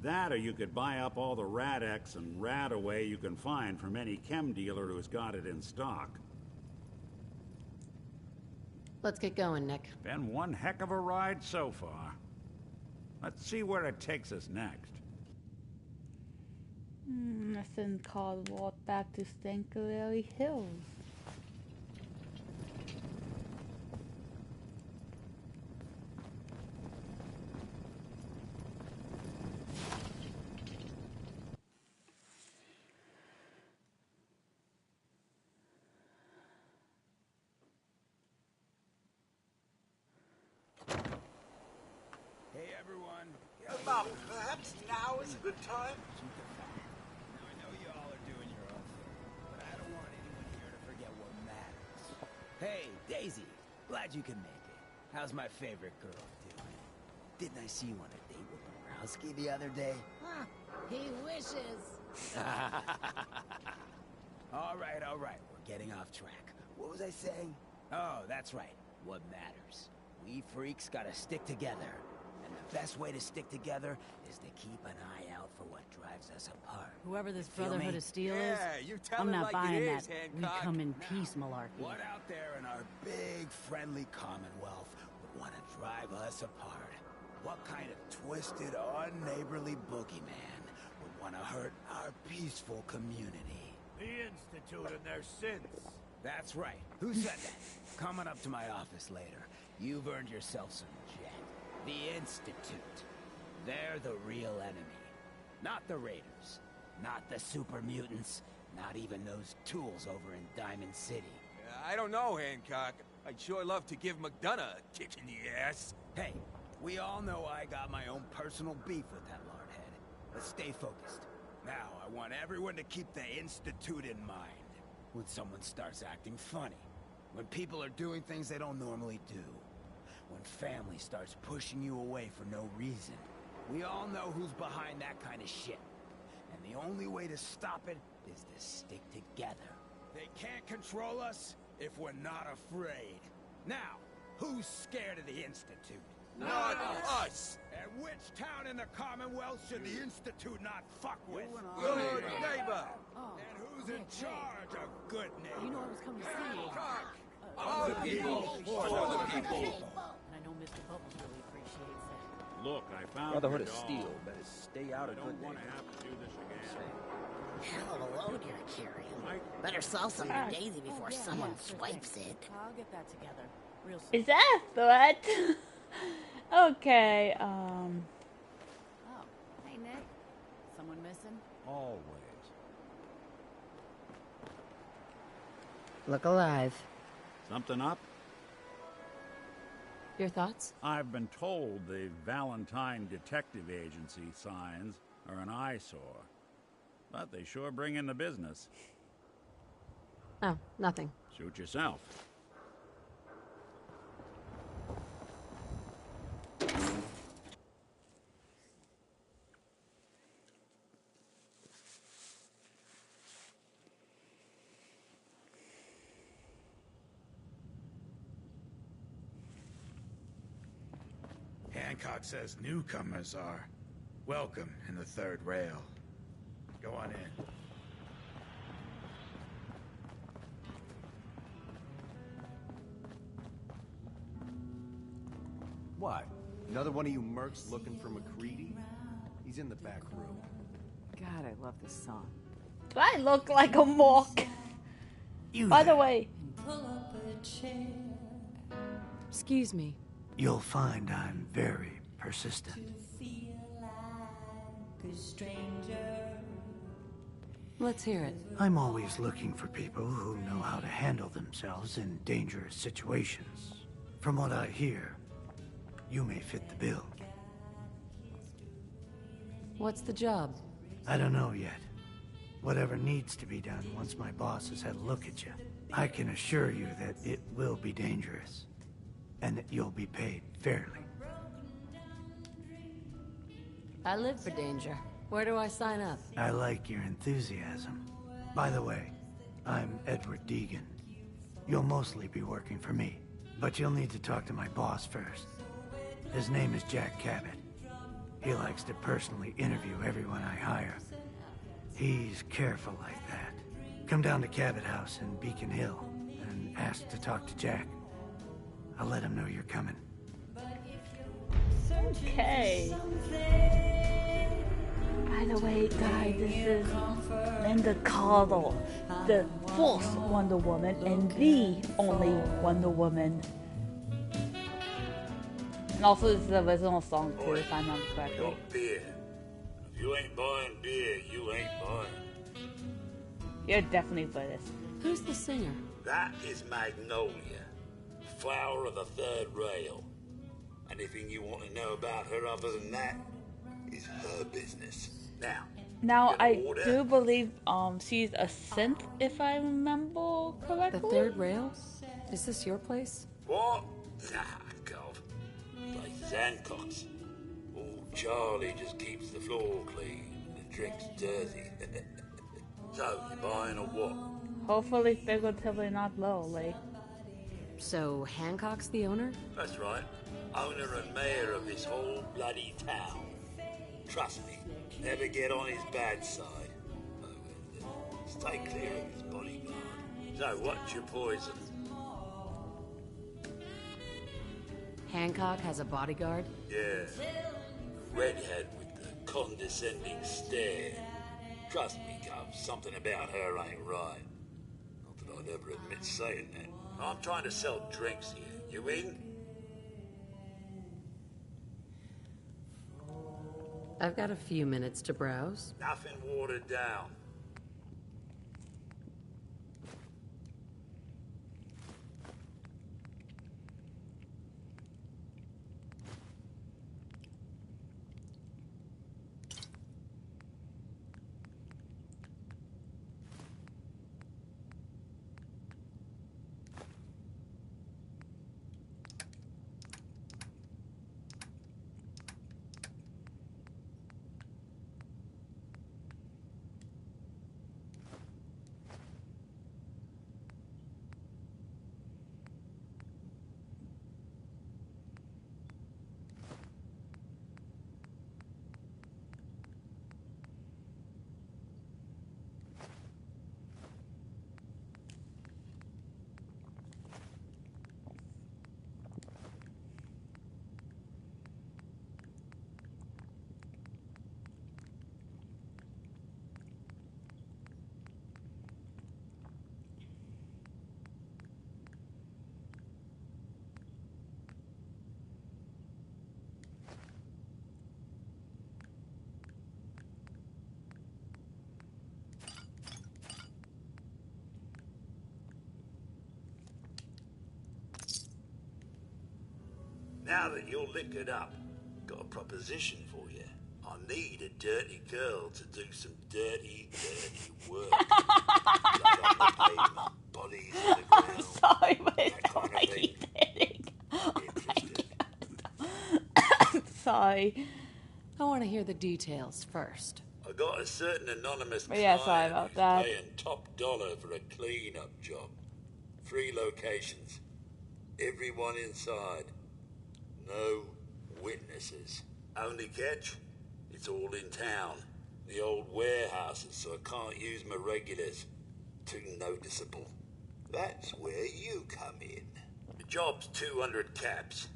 Speaker 2: That, or you could buy up all the Rad-X and Rad-Away you can find from any chem dealer who's got it in stock.
Speaker 5: Let's get going, Nick.
Speaker 2: Been one heck of a ride so far. Let's see where it takes us next.
Speaker 1: Nothing called walk back to Stankerelli Hills.
Speaker 4: Hey everyone.
Speaker 20: Bob, perhaps now is a good time?
Speaker 4: Now I know you all are doing your own thing, but I don't want anyone here to forget what matters. Hey, Daisy. Glad you can make it. How's my favorite girl doing? Didn't I see you on a date with Borowski the other day?
Speaker 6: Huh, he wishes.
Speaker 4: All right. We're getting off track. What was I saying? Oh, that's right. What matters. We freaks gotta stick together. And the best way to stick together is to keep an eye out for what drives us apart.
Speaker 21: Whoever this
Speaker 4: Feel
Speaker 21: Brotherhood
Speaker 4: me?
Speaker 21: of Steel
Speaker 4: Yeah,
Speaker 21: is,
Speaker 4: you tell
Speaker 21: I'm
Speaker 4: it
Speaker 21: not
Speaker 4: like
Speaker 21: buying
Speaker 4: it
Speaker 21: that
Speaker 4: is, Hancock.
Speaker 21: we come in peace malarkey.
Speaker 4: What out there in our big, friendly Commonwealth would want to drive us apart? What kind of twisted, unneighborly boogeyman would want to hurt our peaceful community?
Speaker 3: The Institute and their synths.
Speaker 4: That's right. Who said that? Coming up to my office later. You've earned yourself some jet. The Institute. They're the real enemy. Not the Raiders. Not the super mutants. Not even those tools over in Diamond City.
Speaker 3: I don't know, Hancock. I'd sure love to give McDonough a kick in the ass.
Speaker 4: Hey, we all know I got my own personal beef with that lardhead. Let's stay focused. Now, I want everyone to keep the Institute in mind. When someone starts acting funny. When people are doing things they don't normally do. When family starts pushing you away for no reason. We all know who's behind that kind of shit. And the only way to stop it is to stick together. They can't control us if we're not afraid. Now, who's scared of the Institute?
Speaker 3: Not us!
Speaker 4: And which town in the Commonwealth should the Institute not fuck with?
Speaker 3: Good neighbor!
Speaker 4: And who's in charge of good neighbor?
Speaker 21: You know I was coming to see you.
Speaker 3: All the people for the people!
Speaker 21: And I know Mr. Bubbles really appreciates it.
Speaker 2: Look, I found
Speaker 20: Brotherhood
Speaker 2: your
Speaker 20: of
Speaker 2: dog.
Speaker 20: Steel better stay out
Speaker 2: I
Speaker 20: of
Speaker 2: don't
Speaker 20: good
Speaker 2: want to
Speaker 20: neighbor.
Speaker 2: have to do this again.
Speaker 6: Hell of a load you're carrying. Better sell some to Daisy before someone swipes it.
Speaker 21: I'll get that together. Real soon.
Speaker 1: Is that a threat? Okay,
Speaker 21: Oh, hey Nick. Someone missing?
Speaker 2: Always.
Speaker 21: Look alive.
Speaker 2: Something up?
Speaker 5: Your thoughts?
Speaker 2: I've been told the Valentine Detective Agency signs are an eyesore. But they sure bring in the business.
Speaker 5: Oh, nothing.
Speaker 2: Suit yourself.
Speaker 3: Hancock says newcomers are welcome in the third rail. Go on in.
Speaker 17: What? Another one of you mercs looking for McCready? He's in the back room.
Speaker 21: God, I love this song.
Speaker 1: do I look like a mock? By the way,
Speaker 5: Excuse me.
Speaker 10: You'll find I'm very persistent.
Speaker 5: Let's hear it.
Speaker 10: I'm always looking for people who know how to handle themselves in dangerous situations. From what I hear, you may fit the bill.
Speaker 5: What's the job?
Speaker 10: I don't know yet. Whatever needs to be done once my boss has had a look at you. I can assure you that it will be dangerous, and that you'll be paid fairly.
Speaker 5: I live for danger. Where do I sign up?
Speaker 10: I like your enthusiasm. By the way, I'm Edward Deegan. You'll mostly be working for me, but you'll need to talk to my boss first. His name is Jack Cabot. He likes to personally interview everyone I hire. He's careful like that. Come down to Cabot House in Beacon Hill and ask to talk to Jack. I'll let him know you're coming.
Speaker 1: Okay. By the way, guys, this is Linda Cardle, the fourth Wonder Woman and the only Wonder Woman. And also, this is the original song too, if I remember correctly.
Speaker 2: Got beer. If you ain't buying beer, you ain't buying.
Speaker 1: You're definitely for this.
Speaker 5: Who's the singer?
Speaker 2: That is Magnolia, flower of the third rail. Anything you want to know about her other than that is her business.
Speaker 1: Now I do believe she's a synth, if I remember correctly.
Speaker 5: The third rail? Is this your place?
Speaker 2: What? Nah, God. Places Hancock's. Old Charlie just keeps the floor clean and the drinks dirty. So, you buying or what?
Speaker 1: Hopefully figuratively, not literally.
Speaker 5: So, Hancock's the owner?
Speaker 2: That's right. Owner and mayor of this whole bloody town. Trust me, never get on his bad side. Oh, and, stay clear of his bodyguard. So, what's your poison?
Speaker 5: Hancock has a bodyguard?
Speaker 2: Yeah. The redhead with the condescending stare. Trust me, Gov, something about her ain't right. Not that I'd ever admit saying that. I'm trying to sell drinks here. You in?
Speaker 5: I've got a few minutes to browse.
Speaker 2: Nothing watered down. Now that you're liquored up, got a proposition for you. I need a dirty girl to do some dirty, dirty work. Lay on the pavement, bodies on the ground.
Speaker 1: Sorry, but it's
Speaker 2: that kind of thing.
Speaker 1: Sorry.
Speaker 5: I want to hear the details first.
Speaker 2: I got a certain anonymous
Speaker 1: Yeah,
Speaker 2: client
Speaker 1: sorry about
Speaker 2: who's
Speaker 1: that.
Speaker 2: paying top dollar for a clean-up job. 3 locations. Everyone inside. No witnesses. Only catch? It's all in town. The old warehouses, so I can't use my regulars. Too noticeable. That's where you come in. The job's 200 caps.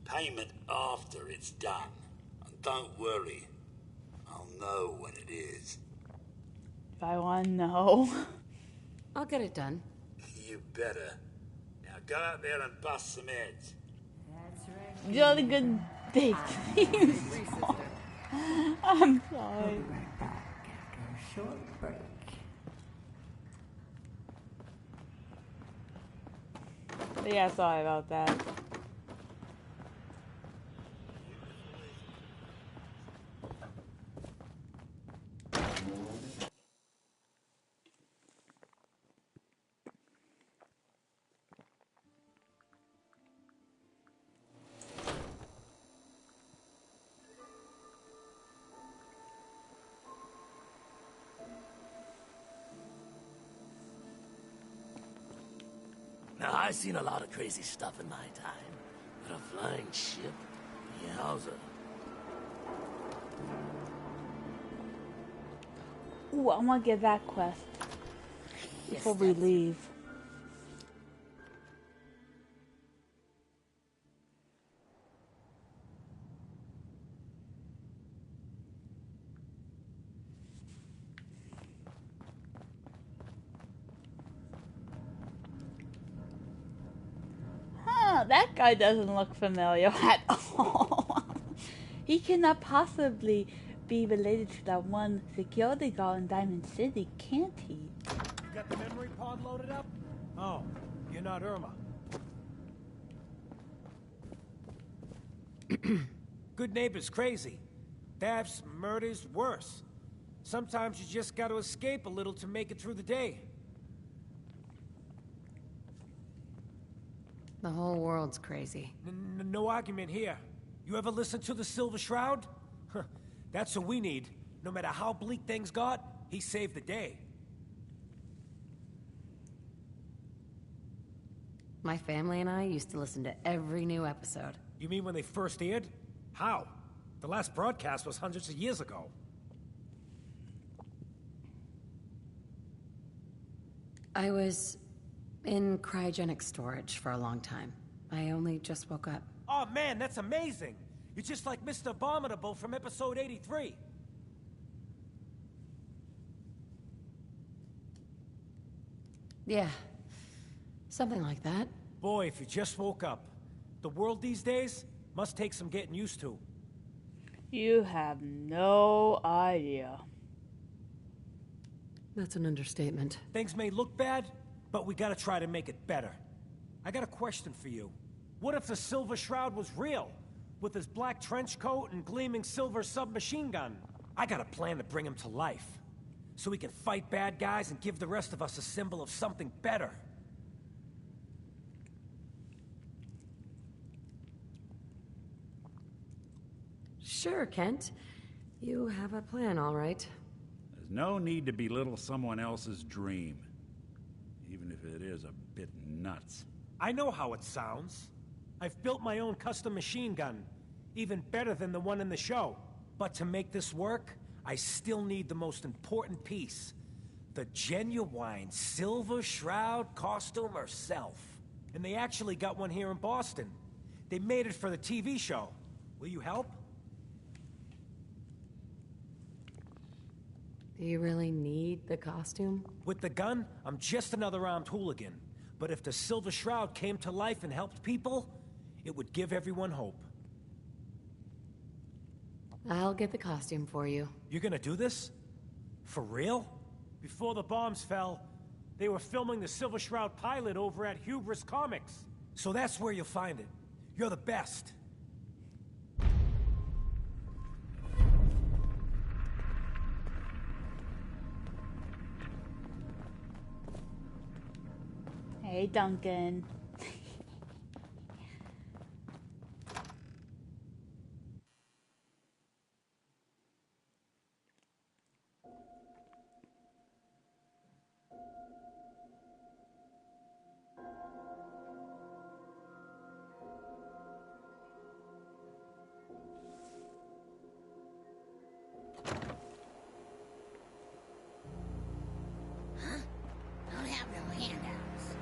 Speaker 2: Payment after it's done. And don't worry, I'll know when it is.
Speaker 1: If I want to know.
Speaker 5: I'll get it done.
Speaker 2: You better. Now go out there and bust some heads.
Speaker 1: Jolly good day. I'm sorry.
Speaker 11: We'll be right back after a short break.
Speaker 1: Yeah, sorry about that.
Speaker 22: Now, I've seen a lot of crazy stuff in my time, but a flying ship? Yowza.
Speaker 1: Ooh, I want to get that quest before we leave. Huh, that guy doesn't look familiar at all. He cannot possibly be related to that one security guard in Diamond City, can't he?
Speaker 3: You got the memory pod loaded up? Oh, you're not Irma. Good neighbor's crazy. Thefts, murders, worse. Sometimes you just gotta escape a little to make it through the day.
Speaker 5: The whole world's crazy.
Speaker 3: No argument here. You ever listen to the Silver Shroud? Huh, that's what we need. No matter how bleak things got, he saved the day.
Speaker 5: My family and I used to listen to every new episode.
Speaker 3: You mean when they first aired? How? The last broadcast was hundreds of years ago.
Speaker 5: I was in cryogenic storage for a long time. I only just woke up.
Speaker 3: Oh man, that's amazing! You're just like Mr. Abominable from episode 83.
Speaker 5: Yeah, something like that.
Speaker 3: Boy, if you just woke up. The world these days must take some getting used to.
Speaker 1: You have no idea.
Speaker 5: That's an understatement.
Speaker 3: Things may look bad, but we gotta try to make it better. I got a question for you. What if the Silver Shroud was real? With his black trench coat and gleaming silver submachine gun? I got a plan to bring him to life. So we can fight bad guys and give the rest of us a symbol of something better.
Speaker 5: Sure, Kent. You have a plan, all right.
Speaker 2: There's no need to belittle someone else's dream, even if it is a bit nuts.
Speaker 3: I know how it sounds. I've built my own custom machine gun, even better than the one in the show. But to make this work, I still need the most important piece. The genuine Silver Shroud costume herself. And they actually got one here in Boston. They made it for the TV show. Will you help?
Speaker 5: Do you really need the costume?
Speaker 3: With the gun, I'm just another armed hooligan. But if the Silver Shroud came to life and helped people, it would give everyone hope.
Speaker 5: I'll get the costume for you.
Speaker 3: You're gonna do this? For real? Before the bombs fell, they were filming the Silver Shroud pilot over at Hubris Comics. So that's where you'll find it. You're the best.
Speaker 1: Hey, Duncan.
Speaker 6: Don't have no handouts.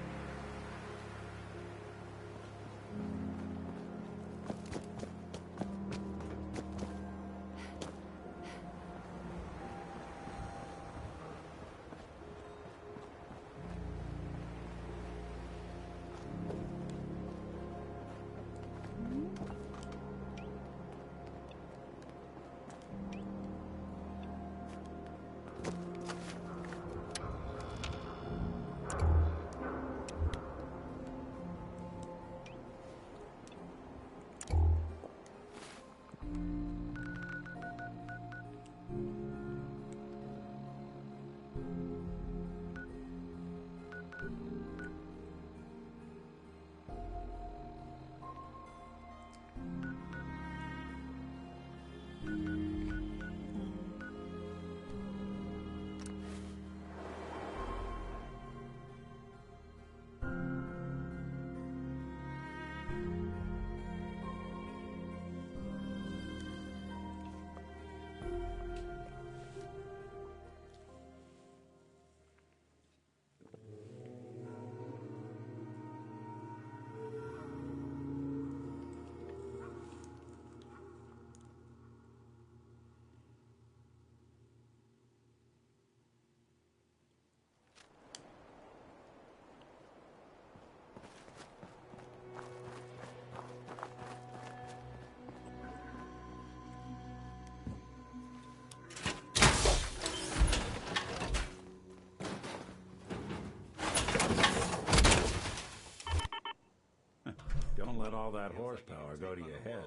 Speaker 2: let all that horsepower go to your head.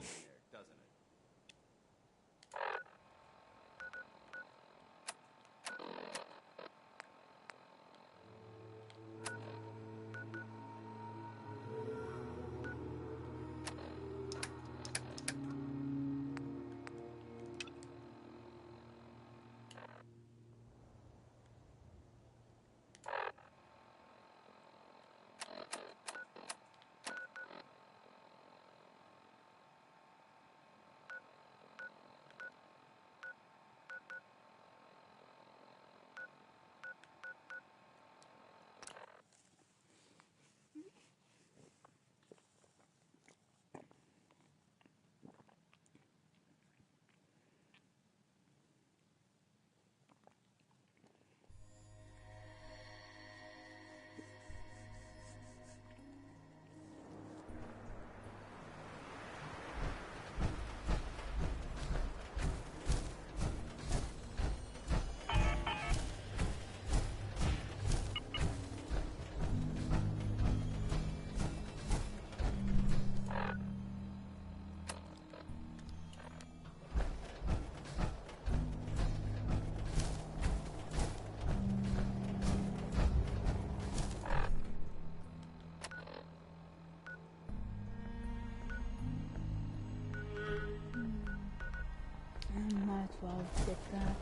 Speaker 1: Might as well get that.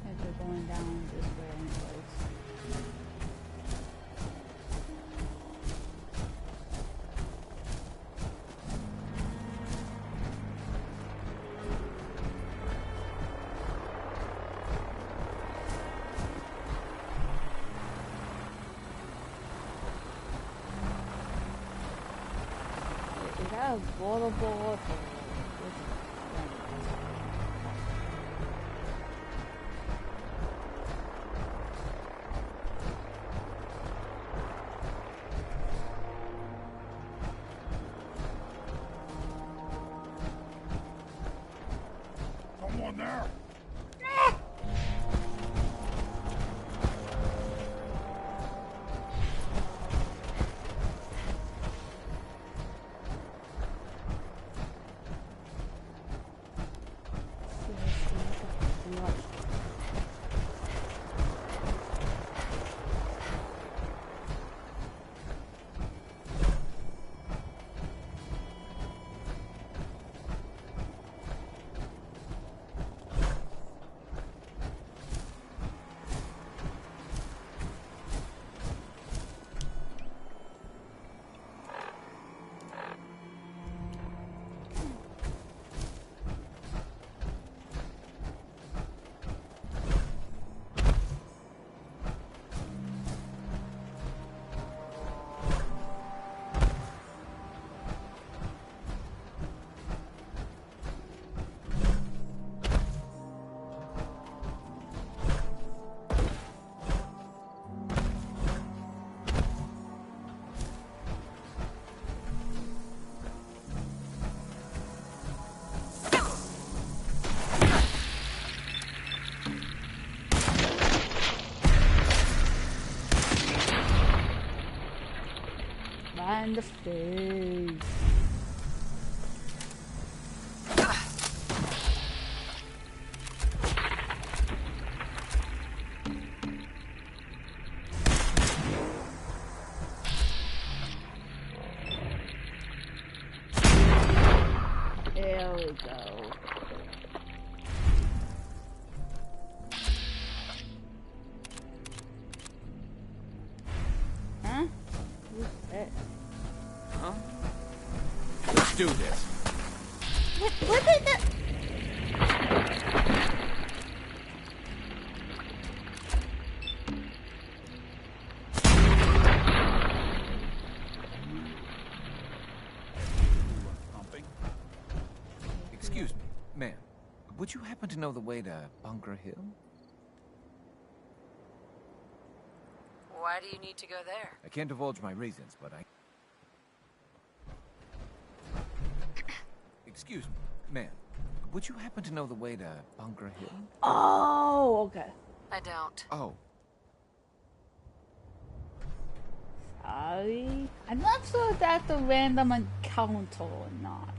Speaker 1: As we're going down this way anyways. Is that a boardable?
Speaker 19: Someone there!
Speaker 1: In the face. There we go. Huh? Who's that?
Speaker 12: Huh? Let's do this.
Speaker 1: What did that?
Speaker 12: Excuse me, ma'am. Would you happen to know the way to Bunker Hill?
Speaker 5: Why do you need to go there?
Speaker 12: I can't divulge my reasons, but I... Excuse me, ma'am. Would you happen to know the way to Bunker Hill?
Speaker 1: Oh, okay.
Speaker 5: I don't.
Speaker 12: Oh.
Speaker 1: I'm not sure if that's a random encounter or not.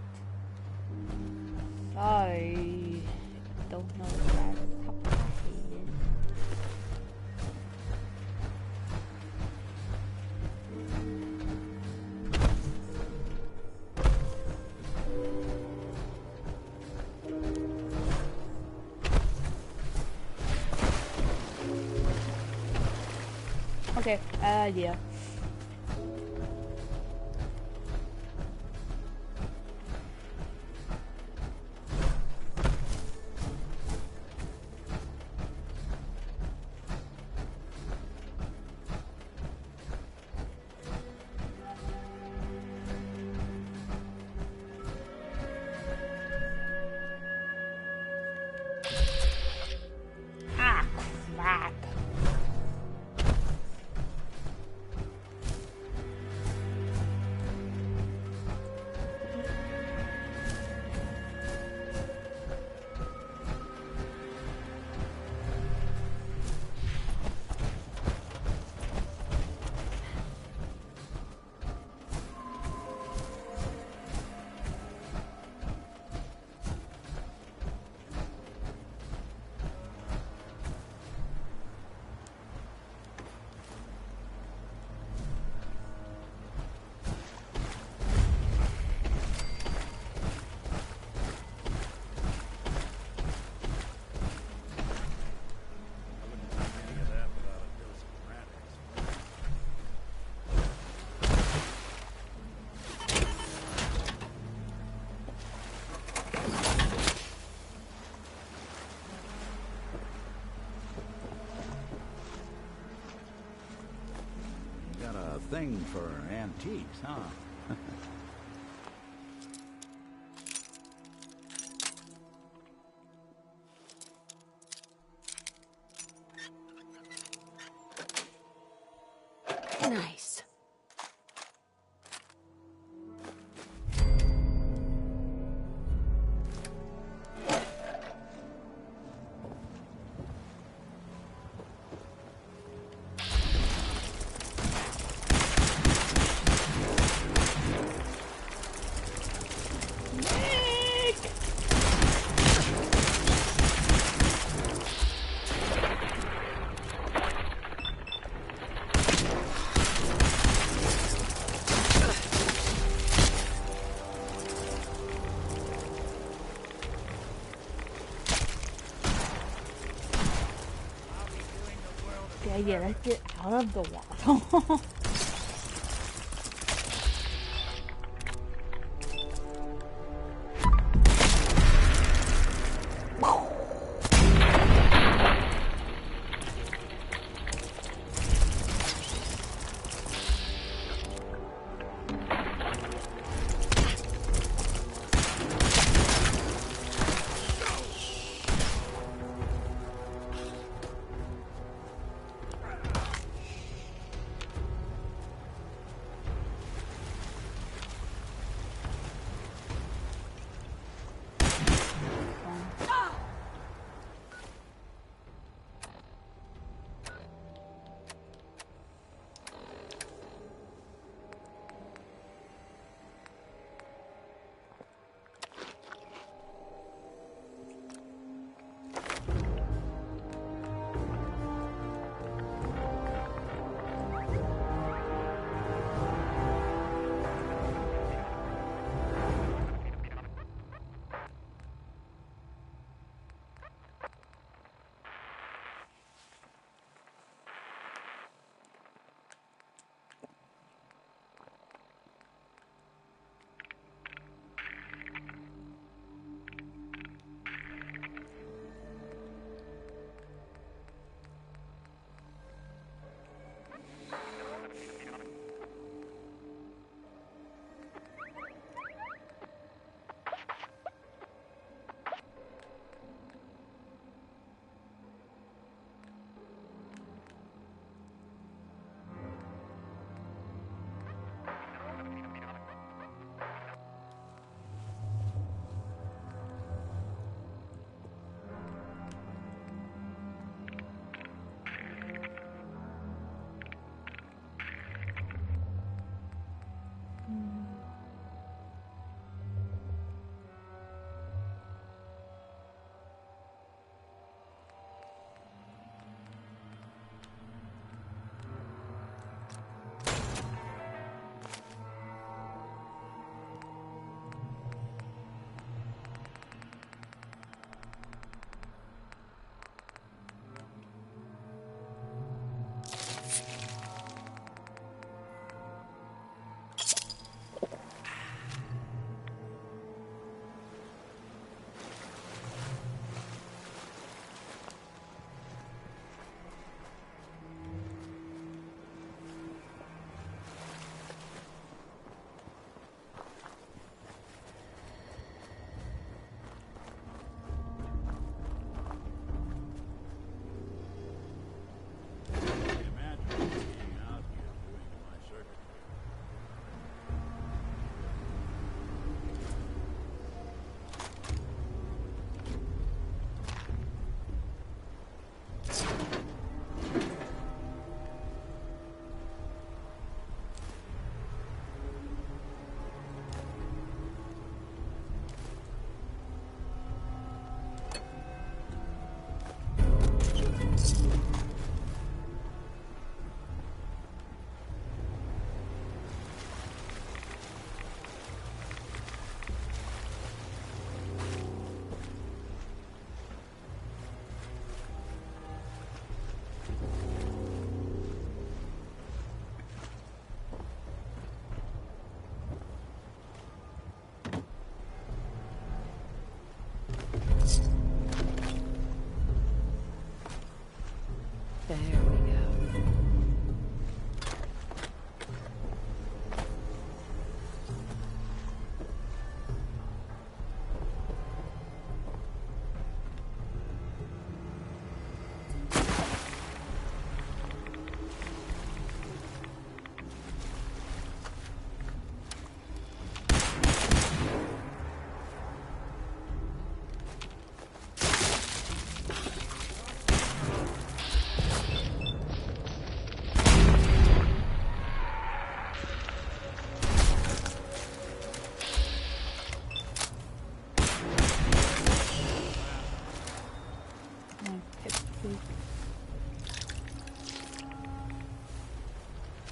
Speaker 1: Sorry. Don't know if that's top of my head. Okay, idea. Ah, crap.
Speaker 13: Got a thing for antiques, huh?
Speaker 5: Nice.
Speaker 1: Yeah, let's get out of the water.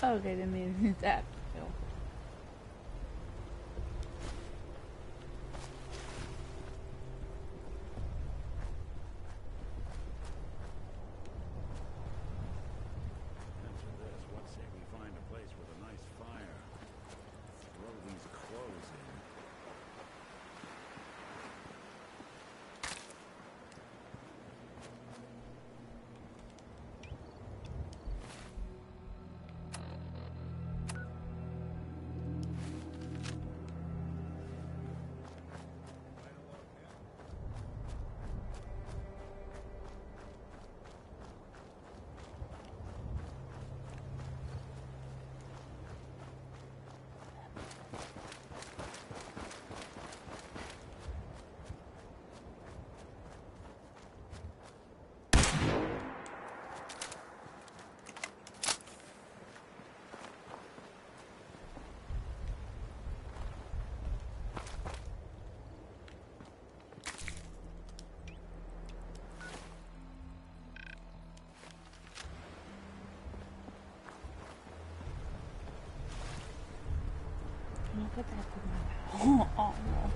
Speaker 1: Okay, then maybe that. No.
Speaker 2: After this, what say we find a place with a nice fire? Throw these clothes in.
Speaker 1: Look at that. Oh, oh no.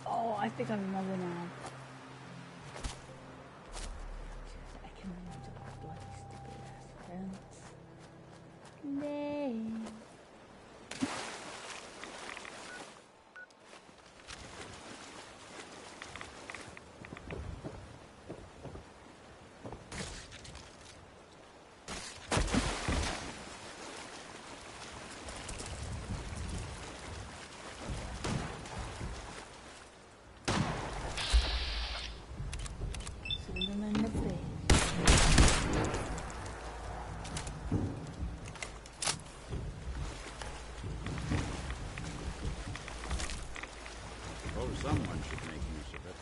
Speaker 1: Oh, I think I remember now. I can remember the bloody stupid ass fence. Nay. Shoot him in the face.
Speaker 2: Oh, someone should make use of it.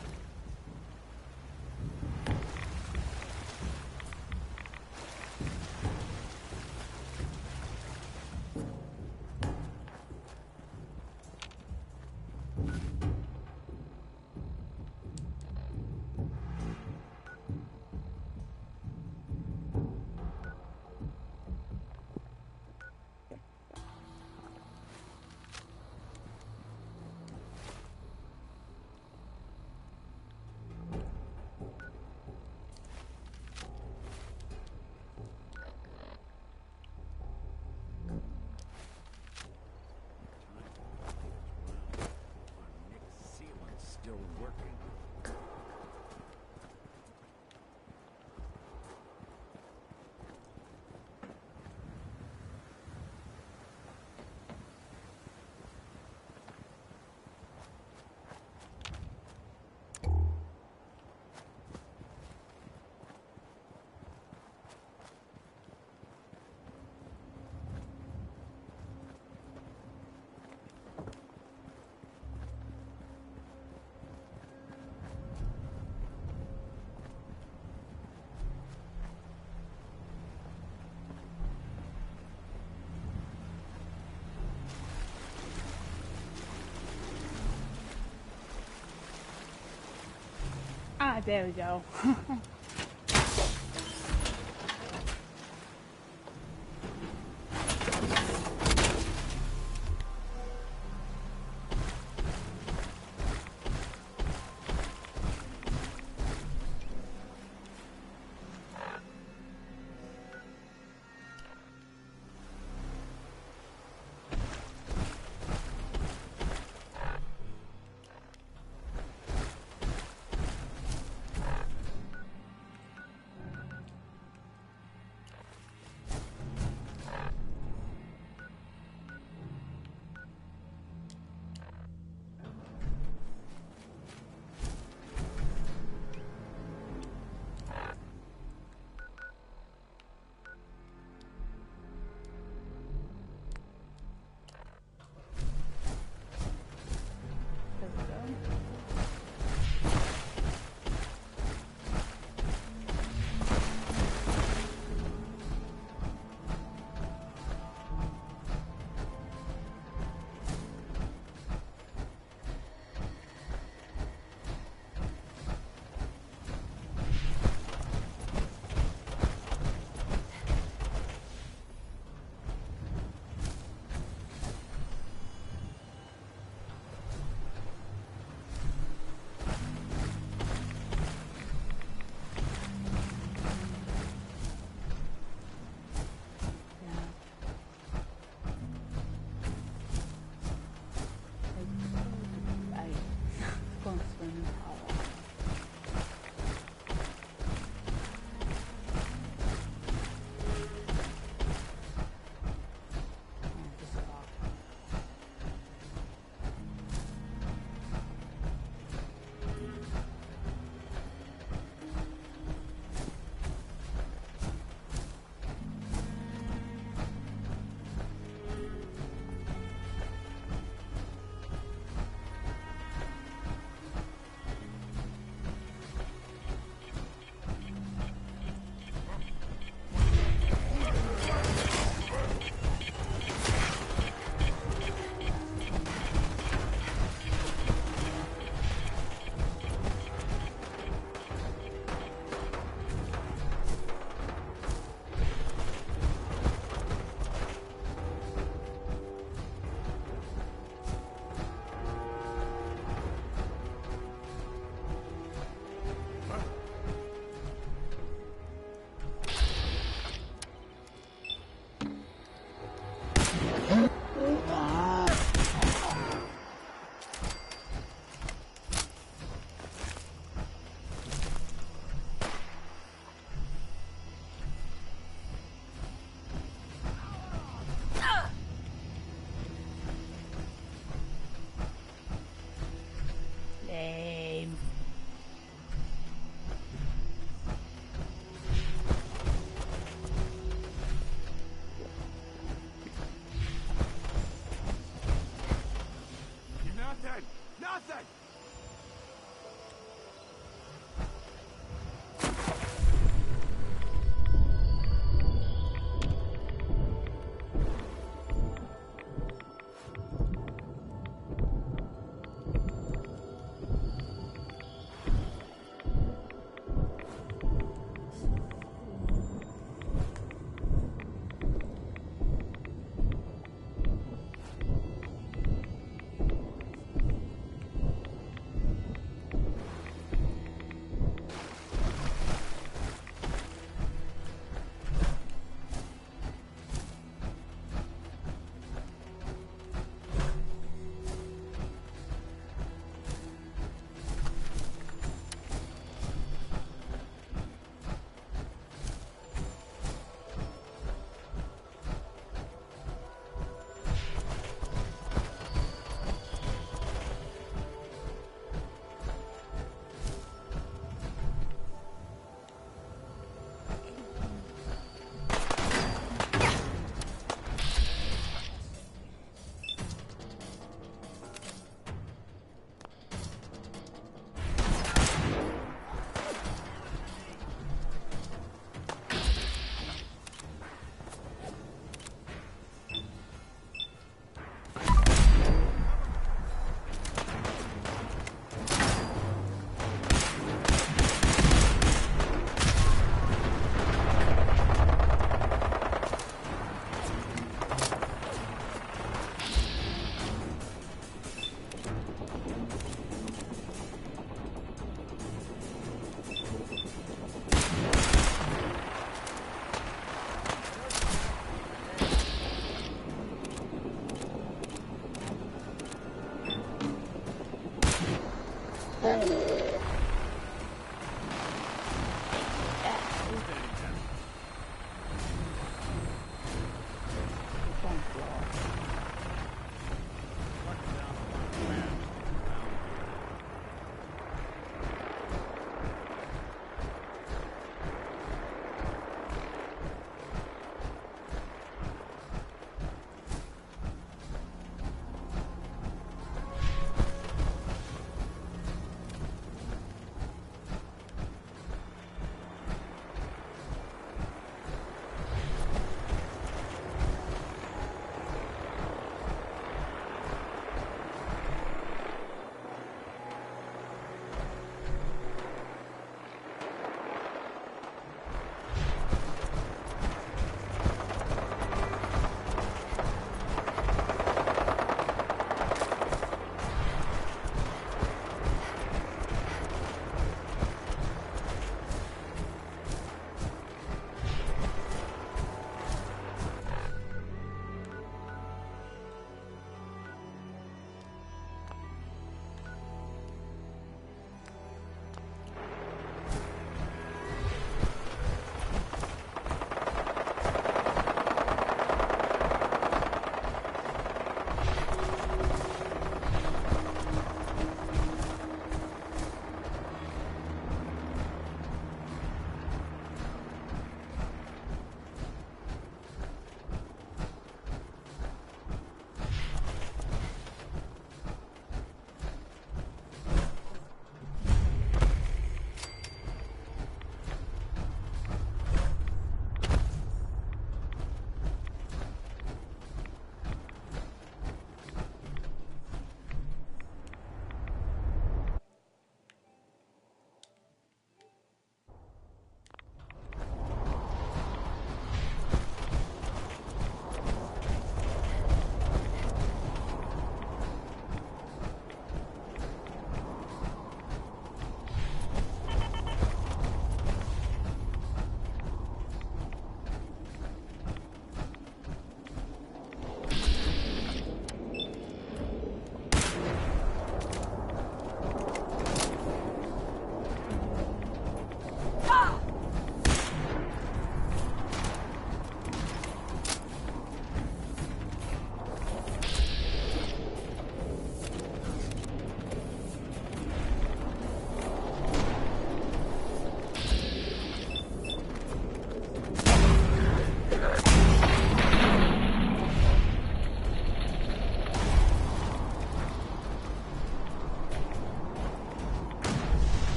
Speaker 2: Still working.
Speaker 1: Ah, there we go.
Speaker 20: Nothing! Nothing!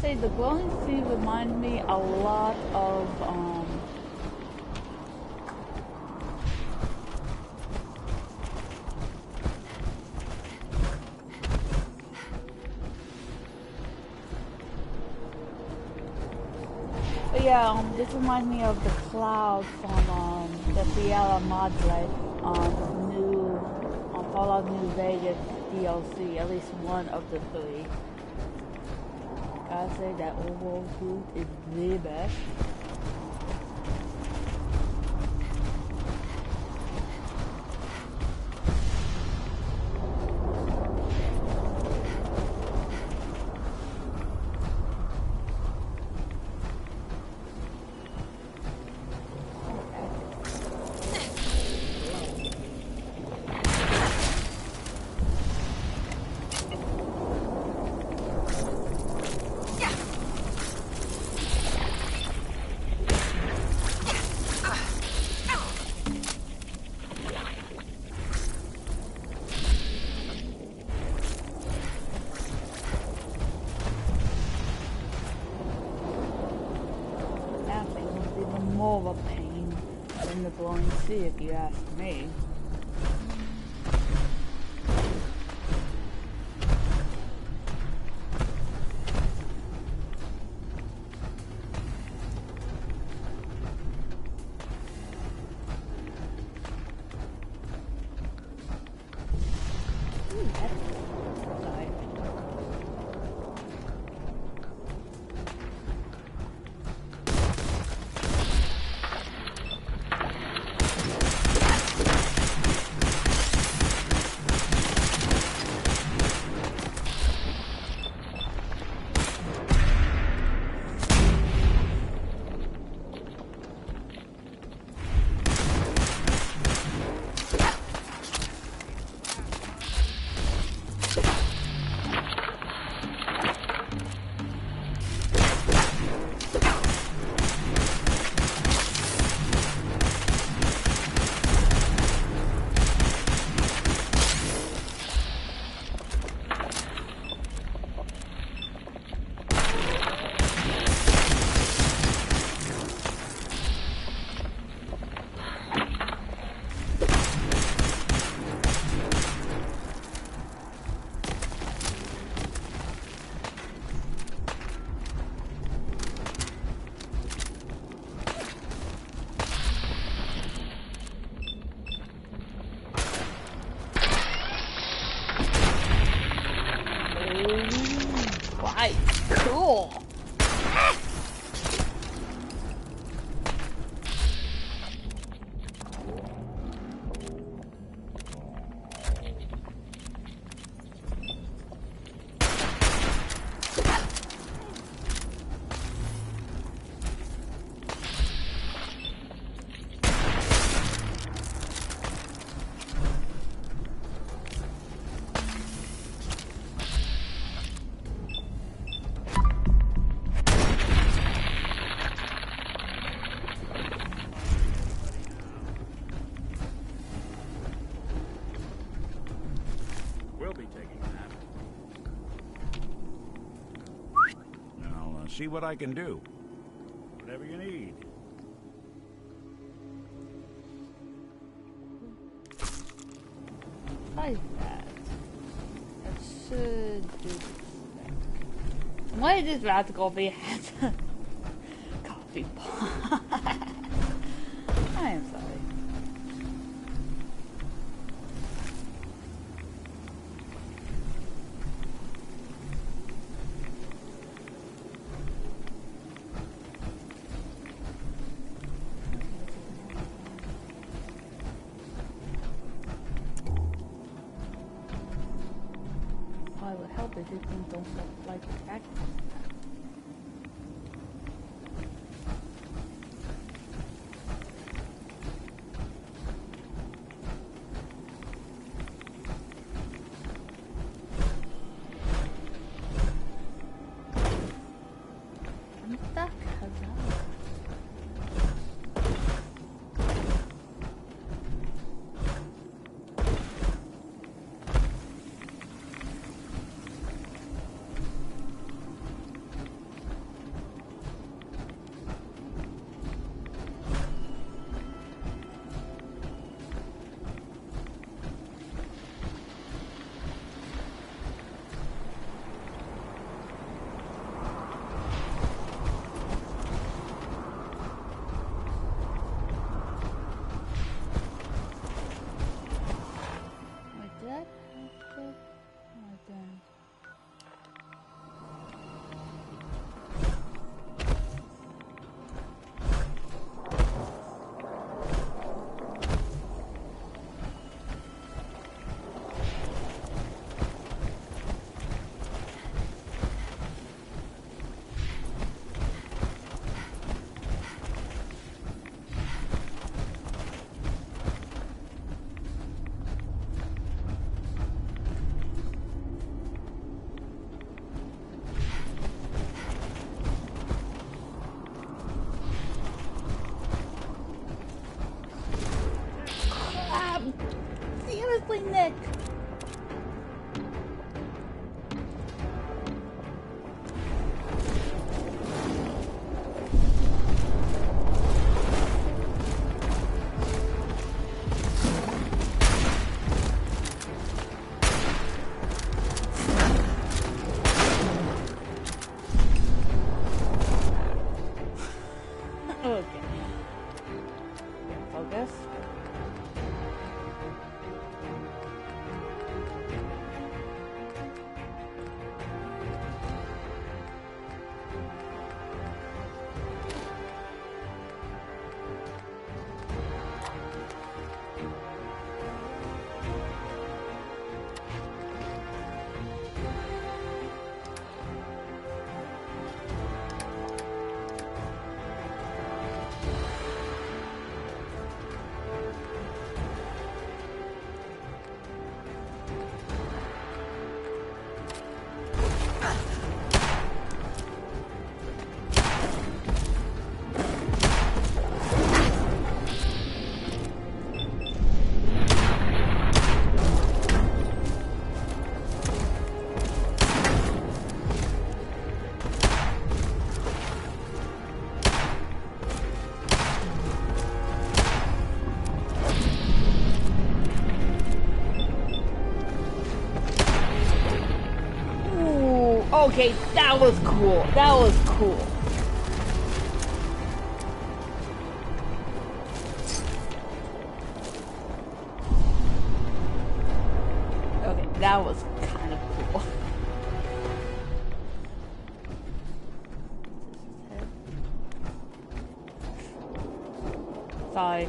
Speaker 1: say the glowing sea reminds me a lot of but yeah, this reminds me of the cloud from the Sierra Madre the new Fallout New Vegas DLC, at least one of the three. Gotta say that overall food is the best. More of a pain than the glowing sea, if you ask me. Right, cool.
Speaker 2: See what I can do. Whatever you need.
Speaker 1: Like that. That should do that. Why is this radical be had coffee pot? I am sorry. I would help if these things don't look like act. Okay. Get focus. Okay, that was cool. That was cool. Okay, that was kind of cool. Sorry.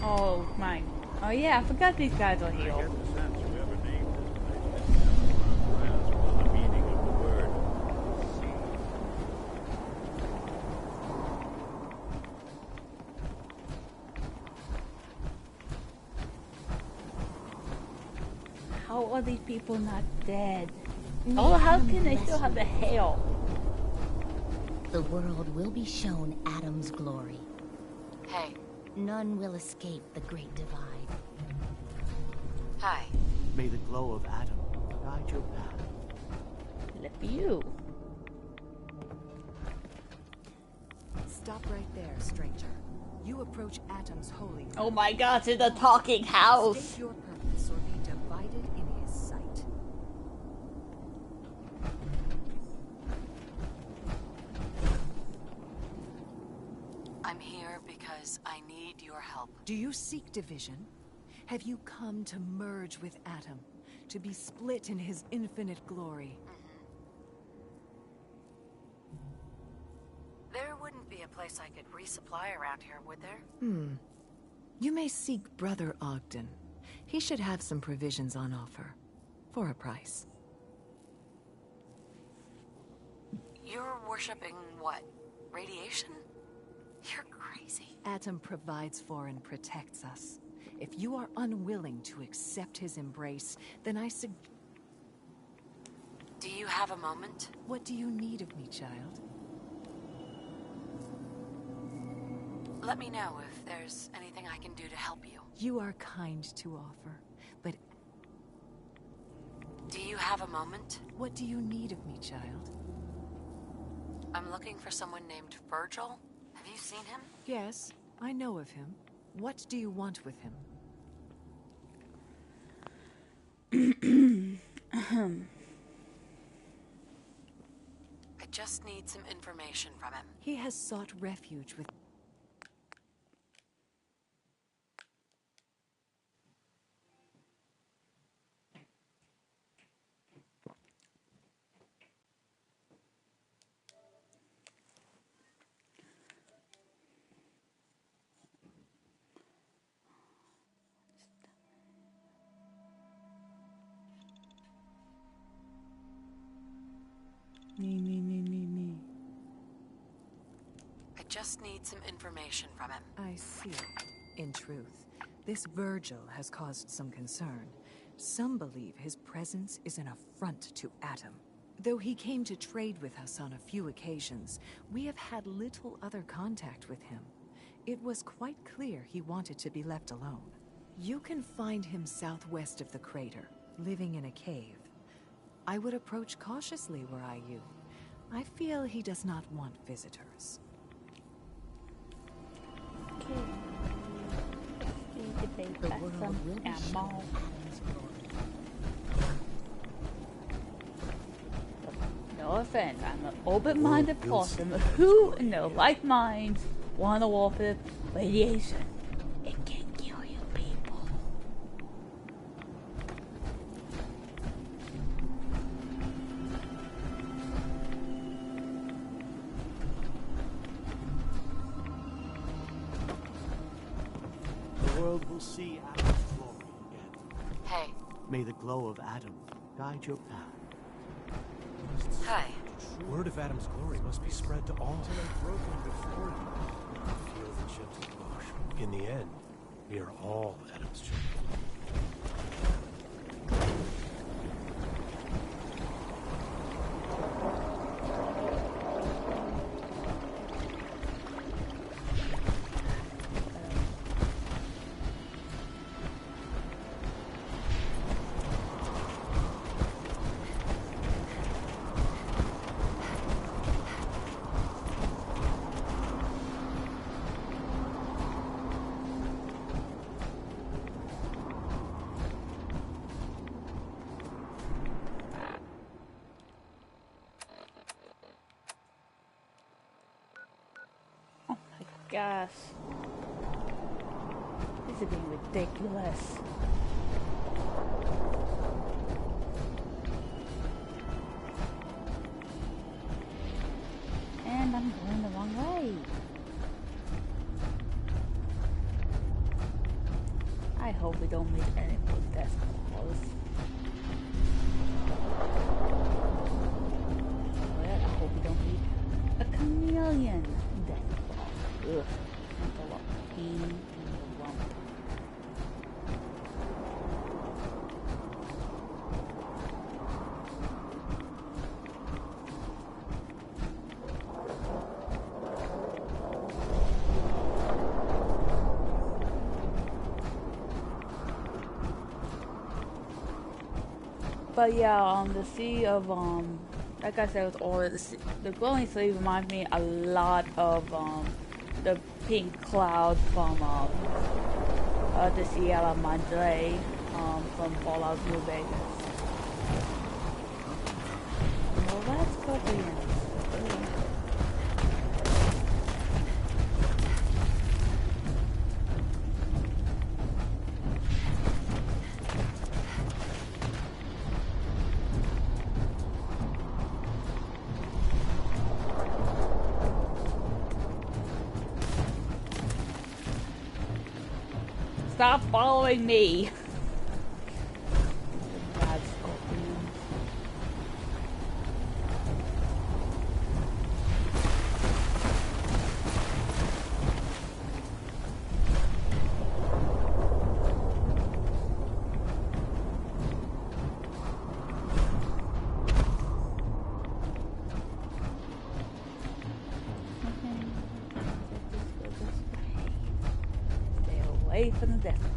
Speaker 1: Oh my. Oh yeah, I forgot these guys are healed.
Speaker 2: I get the sense whoever named this place has never grasp on the meaning of the word sea.
Speaker 1: How are these people not dead? Oh, how can they still have the hail?
Speaker 18: The world will be shown Adam's glory.
Speaker 5: Hey.
Speaker 18: None will escape the Great Divide.
Speaker 5: Hi.
Speaker 10: May the glow of Adam guide your path.
Speaker 1: Look at you.
Speaker 14: Stop right there, stranger. You approach Atom's holy.
Speaker 1: Oh my gosh, it's a talking house.
Speaker 14: State your purpose or be divided in his sight.
Speaker 5: I'm here because I need your help.
Speaker 14: Do you seek division? Have you come to merge with Atom? To be split in his infinite glory?
Speaker 5: There wouldn't be a place I could resupply around here, would there?
Speaker 14: You may seek Brother Ogden. He should have some provisions on offer. For a price.
Speaker 5: You're worshipping what? Radiation? You're crazy.
Speaker 14: Atom provides for and protects us. If you are unwilling to accept his embrace, then
Speaker 5: Do you have a moment?
Speaker 14: What do you need of me, child?
Speaker 5: Let me know if there's anything I can do to help you.
Speaker 14: You are kind to offer, but...
Speaker 5: Do you have a moment?
Speaker 14: What do you need of me, child?
Speaker 5: I'm looking for someone named Virgil. Have you seen him?
Speaker 14: Yes, I know of him. What do you want with him?
Speaker 5: I just need some information from him.
Speaker 14: He has sought refuge with...
Speaker 5: just need some information from him.
Speaker 14: I see. In truth, this Virgil has caused some concern. Some believe his presence is an affront to Adam. Though he came to trade with us on a few occasions, we have had little other contact with him. It was quite clear he wanted to be left alone. You can find him southwest of the crater, living in a cave. I would approach cautiously were I you. I feel he does not want visitors.
Speaker 1: Okay. See if they got some ammo. No offense, I'm an open-minded person who, in their like minds, want to walk with radiation. It can kill you people.
Speaker 15: The world will see Adam's glory again.
Speaker 5: Hey.
Speaker 15: May the glow of Adam guide your path.
Speaker 5: Hi.
Speaker 3: Word of Adam's glory must be spread to all. Until I've broken before you. Feel the chips of Bosch. In the end, we are all Adam's children.
Speaker 1: Gosh. This is getting ridiculous. And I'm going the wrong way. I hope we don't meet any more death calls. Well, I hope we don't meet a chameleon death. Ugh, that's a lot of pain in the lump. But yeah, the sea of like I said, with all of the glowing sea reminds me a lot of the pink cloud from the Sierra Madre from Fallout New Vegas. Well, that's probably it. Stop following me! Bad scorpions. Stay away from the death claw.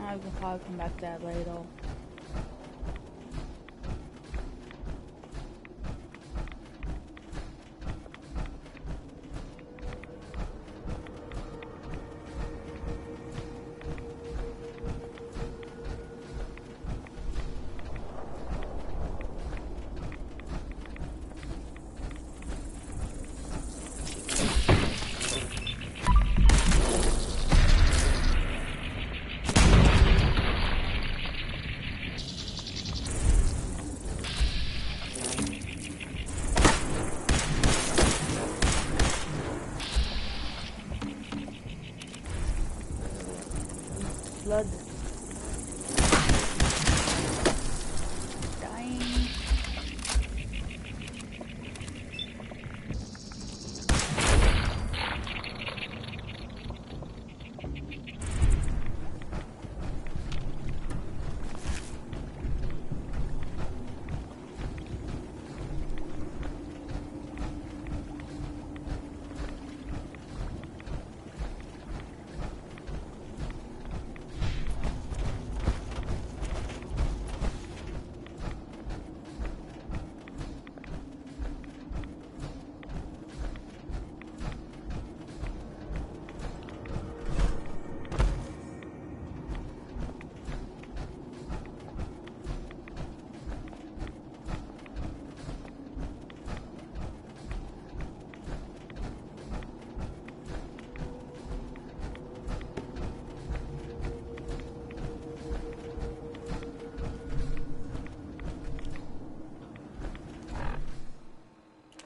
Speaker 1: I can probably come back to that later. blood. Dying.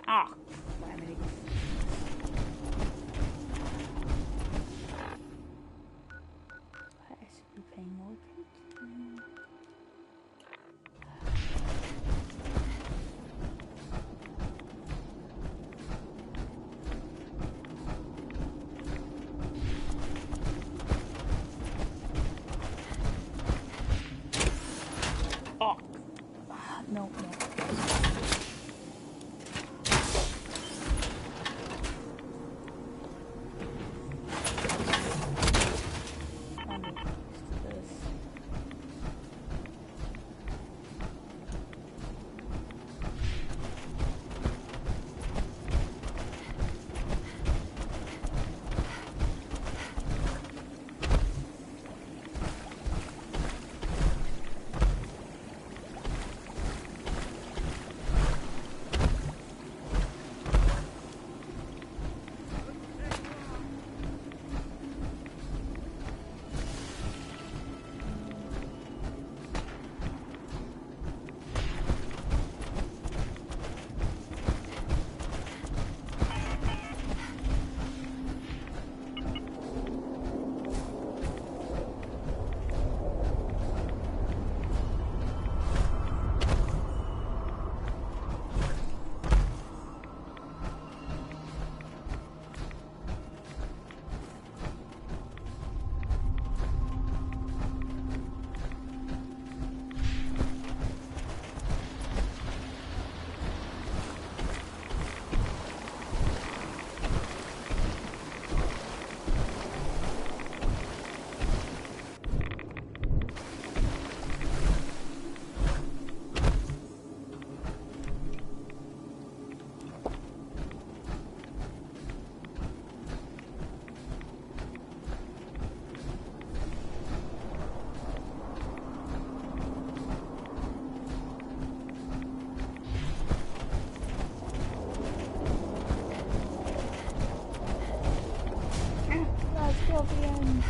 Speaker 1: Ah, calamity. I should be paying more attention. Oh, no, no. Scorpion.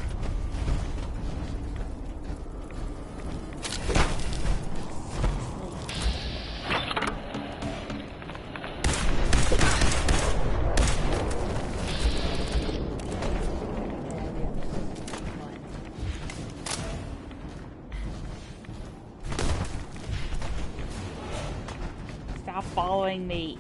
Speaker 1: Stop following me.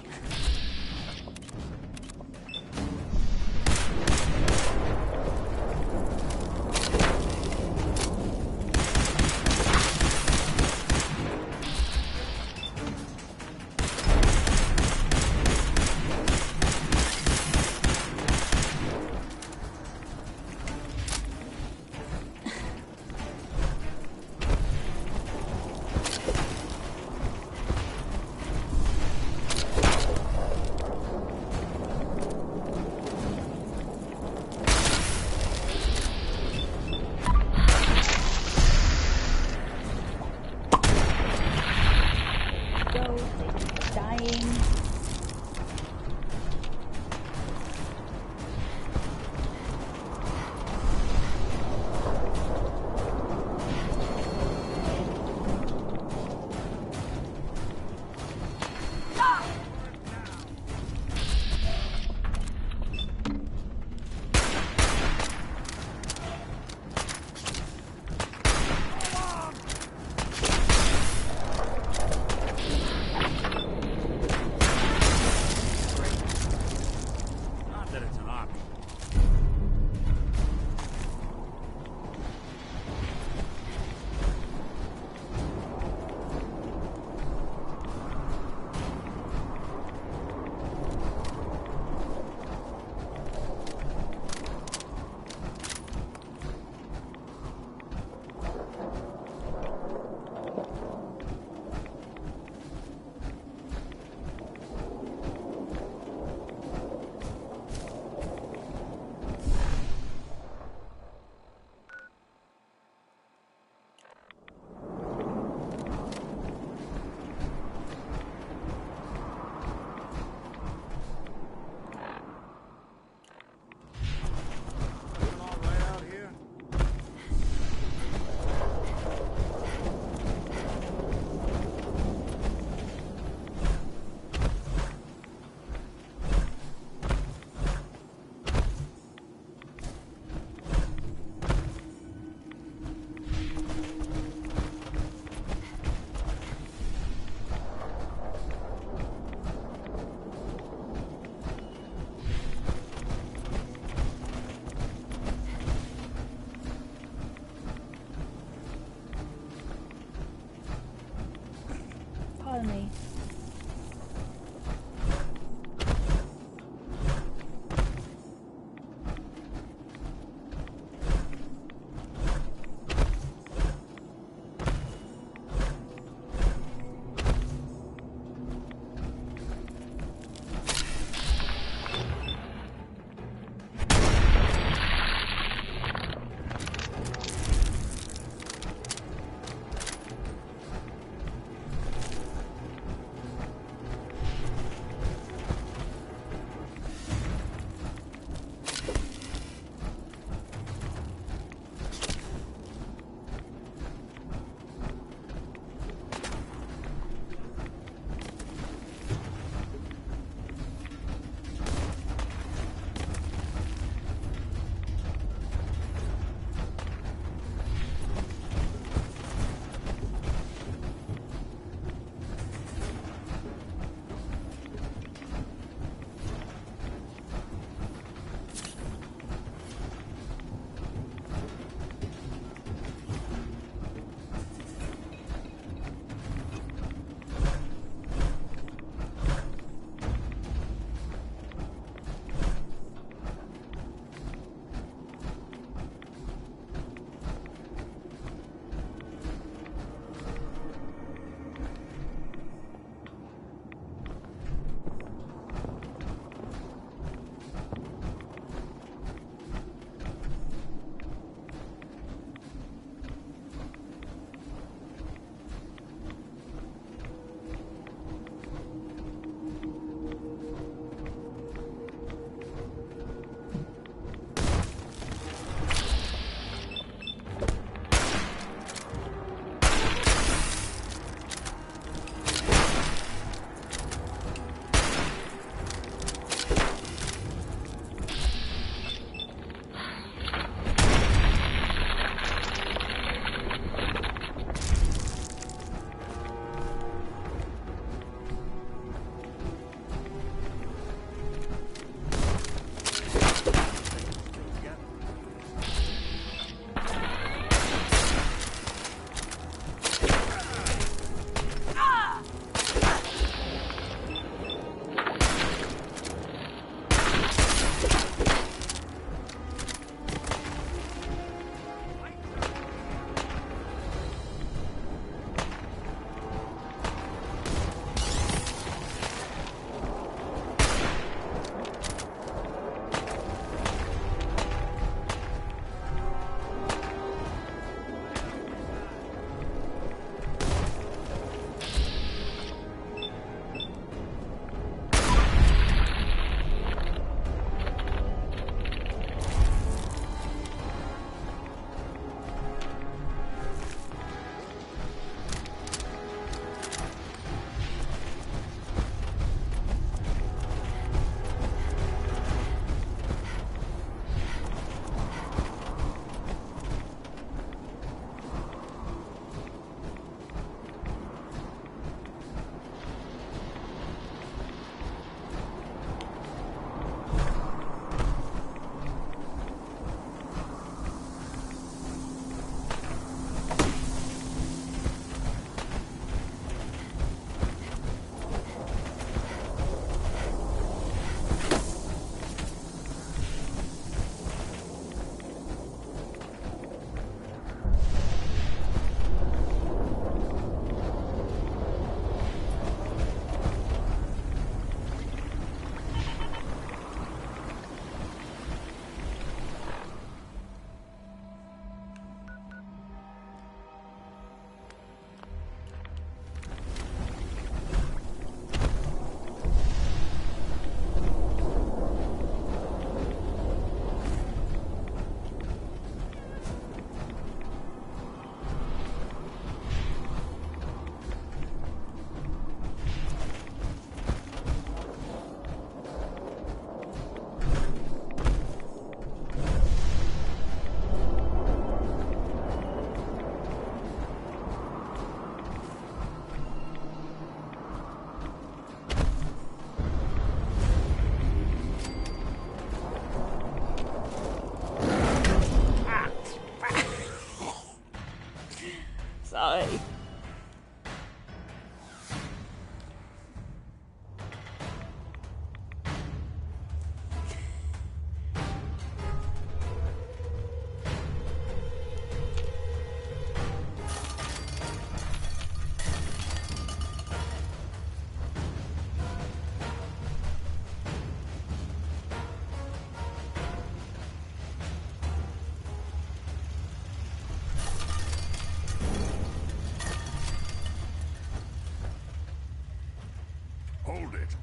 Speaker 8: hold it.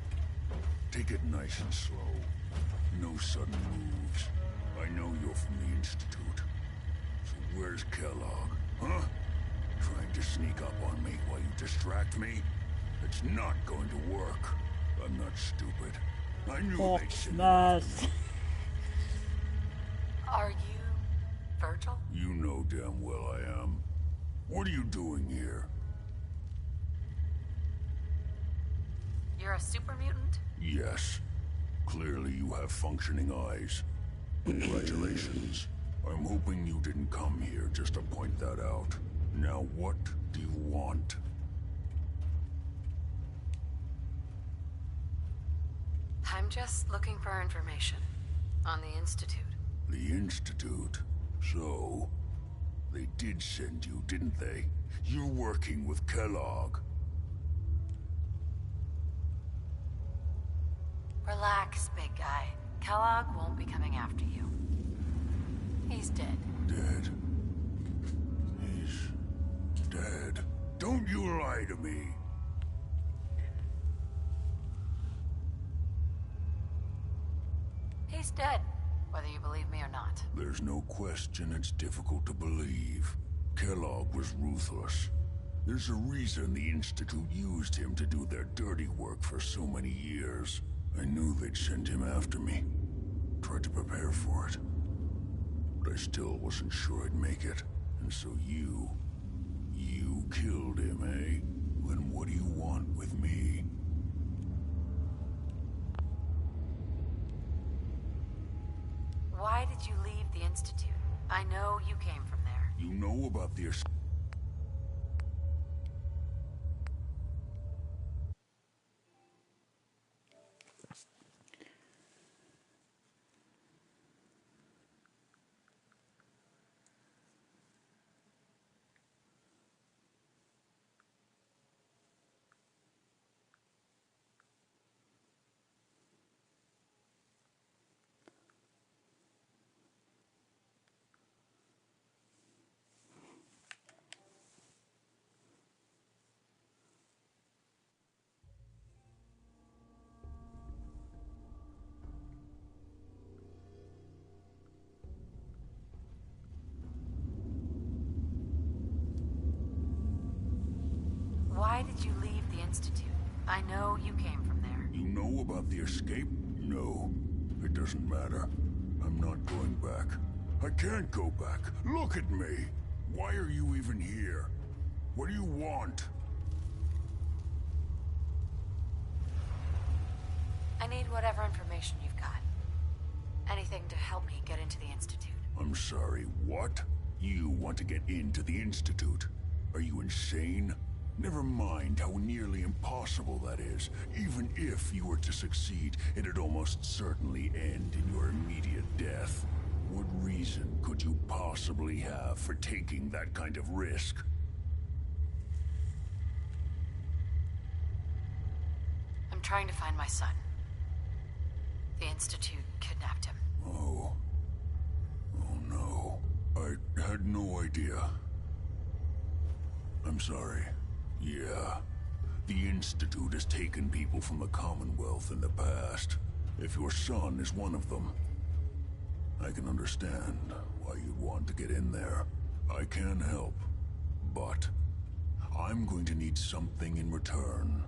Speaker 8: Take it nice and slow. No sudden moves. I know you're from the Institute. So where's Kellogg, huh? Trying to sneak up on me while you distract me? It's not going to work. I'm not stupid. I knew they'd send you after me.
Speaker 5: Are you Virgil?
Speaker 8: You know damn well I am. What are you doing here?
Speaker 5: You're a super mutant?
Speaker 8: Yes. Clearly you have functioning eyes. Congratulations. I'm hoping you didn't come here just to point that out. Now what do you want?
Speaker 5: I'm just looking for information on the Institute.
Speaker 8: The Institute? So, they did send you, didn't they? You're working with Kellogg.
Speaker 5: Relax, big guy. Kellogg won't be coming after you. He's dead.
Speaker 8: Dead? He's dead. Don't you lie to me.
Speaker 5: He's dead, whether you believe me or not.
Speaker 8: There's no question it's difficult to believe. Kellogg was ruthless. There's a reason the Institute used him to do their dirty work for so many years. I knew they'd send him after me. Tried to prepare for it. But I still wasn't sure I'd make it. And so you killed him, eh? Then what do you want with me?
Speaker 5: Why did you leave the Institute? I know you came from there.
Speaker 8: You know about the...
Speaker 5: Why did you leave the Institute? I know you came from there.
Speaker 8: You know about the escape? No. It doesn't matter. I'm not going back. I can't go back. Look at me. Why are you even here? What do you want?
Speaker 5: I need whatever information you've got. Anything to help me get into the Institute.
Speaker 8: I'm sorry, what? You want to get into the Institute? Are you insane? Never mind how nearly impossible that is. Even if you were to succeed, it'd almost certainly end in your immediate death. What reason could you possibly have for taking that kind of risk?
Speaker 5: I'm trying to find my son. The Institute kidnapped him.
Speaker 8: Oh. Oh no. I had no idea. I'm sorry. Yeah. The Institute has taken people from the Commonwealth in the past. If your son is one of them, I can understand why you'd want to get in there. I can help, but I'm going to need something in return.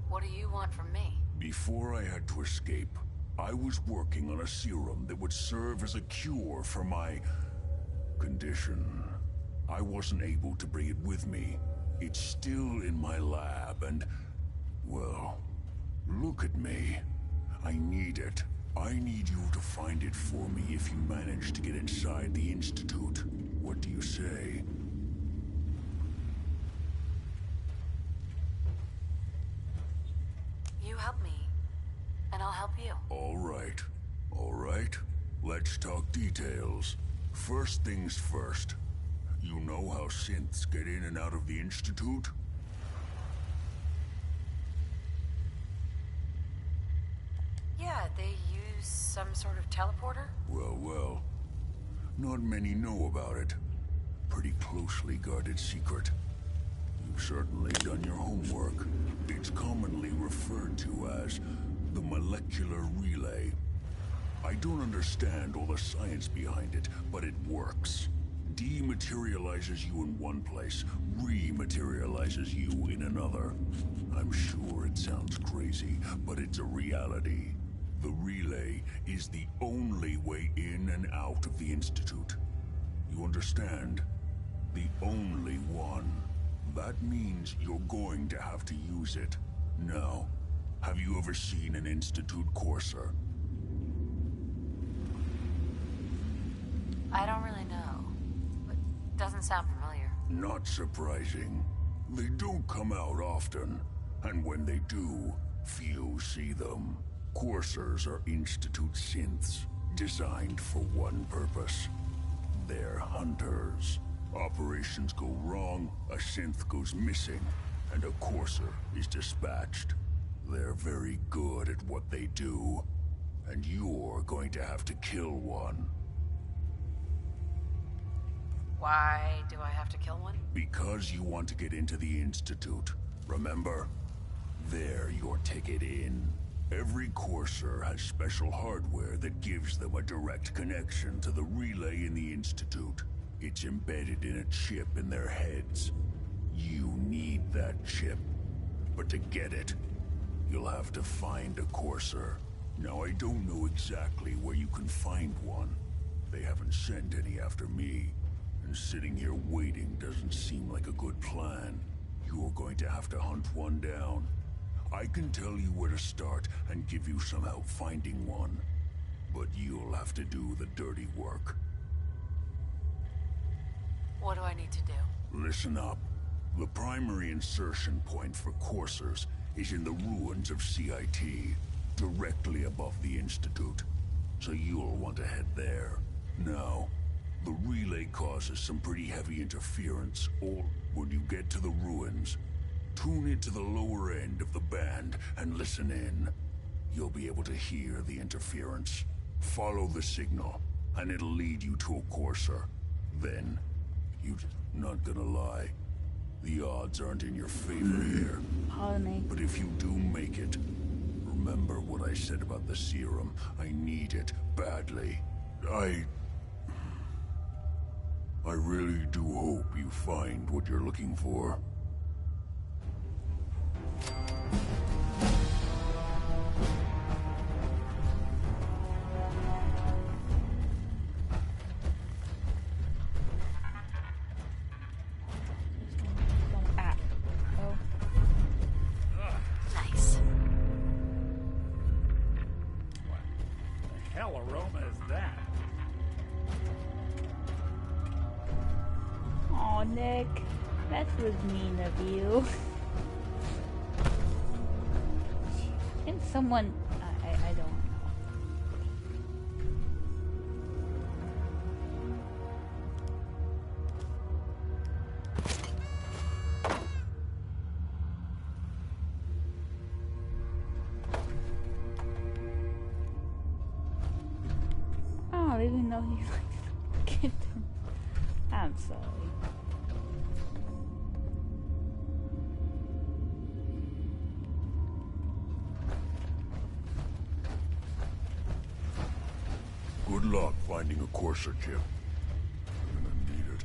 Speaker 5: What do you want from me?
Speaker 8: Before I had to escape, I was working on a serum that would serve as a cure for my condition. I wasn't able to bring it with me. It's still in my lab and, well, look at me. I need it. I need you to find it for me if you manage to get inside the Institute. What do you say?
Speaker 5: You help me, and I'll help you.
Speaker 8: All right. All right. Let's talk details. First things first. You know how synths get in and out of the Institute?
Speaker 5: Yeah, they use some sort of teleporter?
Speaker 8: Well, well. Not many know about it. Pretty closely guarded secret. certainly done your homework. It's commonly referred to as the molecular relay. I don't understand all the science behind it, but it works. Dematerializes you in one place, rematerializes you in another. I'm sure it sounds crazy, but it's a reality. The relay is the only way in and out of the Institute. You understand? The only one. That means you're going to have to use it. Now, have you ever seen an Institute courser?
Speaker 5: I don't really know. But doesn't sound familiar.
Speaker 8: Not surprising. They don't come out often, and when they do, few see them. Coursers are Institute synths, designed for one purpose. They're hunters. Operations go wrong, a synth goes missing, and a courser is dispatched. They're very good at what they do, and you're going to have to kill one.
Speaker 5: Why do I have to kill one?
Speaker 8: Because you want to get into the Institute. Remember? They're your ticket in. Every courser has special hardware that gives them a direct connection to the relay in the Institute. It's embedded in a chip in their heads. You need that chip. But to get it, you'll have to find a courser. Now, I don't know exactly where you can find one. They haven't sent any after me. And sitting here waiting doesn't seem like a good plan. You're going to have to hunt one down. I can tell you where to start and give you some help finding one. But you'll have to do the dirty work.
Speaker 5: What do I need to do?
Speaker 8: Listen up. The primary insertion point for coursers is in the ruins of CIT, directly above the Institute. So you'll want to head there. Now, the relay causes some pretty heavy interference, or when you get to the ruins, tune it to the lower end of the band and listen in. You'll be able to hear the interference. Follow the signal, and it'll lead you to a courser. Then, not gonna lie, the odds aren't in your favor here.
Speaker 1: Pardon me.
Speaker 8: But if you do make it, remember what I said about the serum. I need it badly. I really do hope you find what you're looking for.
Speaker 5: Nice.
Speaker 2: What the hell aroma is that?
Speaker 1: Aw, Nick. That was mean of you. Can someone... I don't know. I don't even know he likes to get them. I'm sorry.
Speaker 8: Good luck finding a courser chip. You're gonna need it.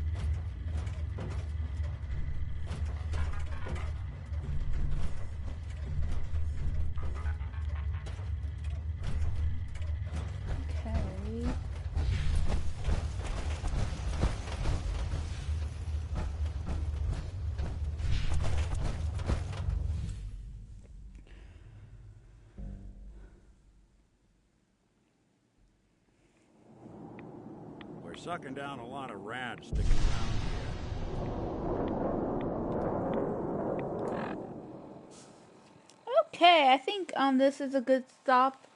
Speaker 1: Okay.
Speaker 2: We're sucking down a lot of rats sticking around here.
Speaker 1: Okay, I think this is a good stop.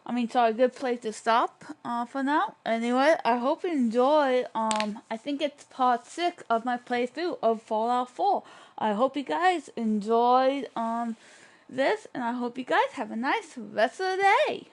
Speaker 1: A good place to stop for now. Anyway, I hope you enjoy. I think it's part 6 of my playthrough of Fallout 4. I hope you guys enjoyed this, and I hope you guys have a nice rest of the day.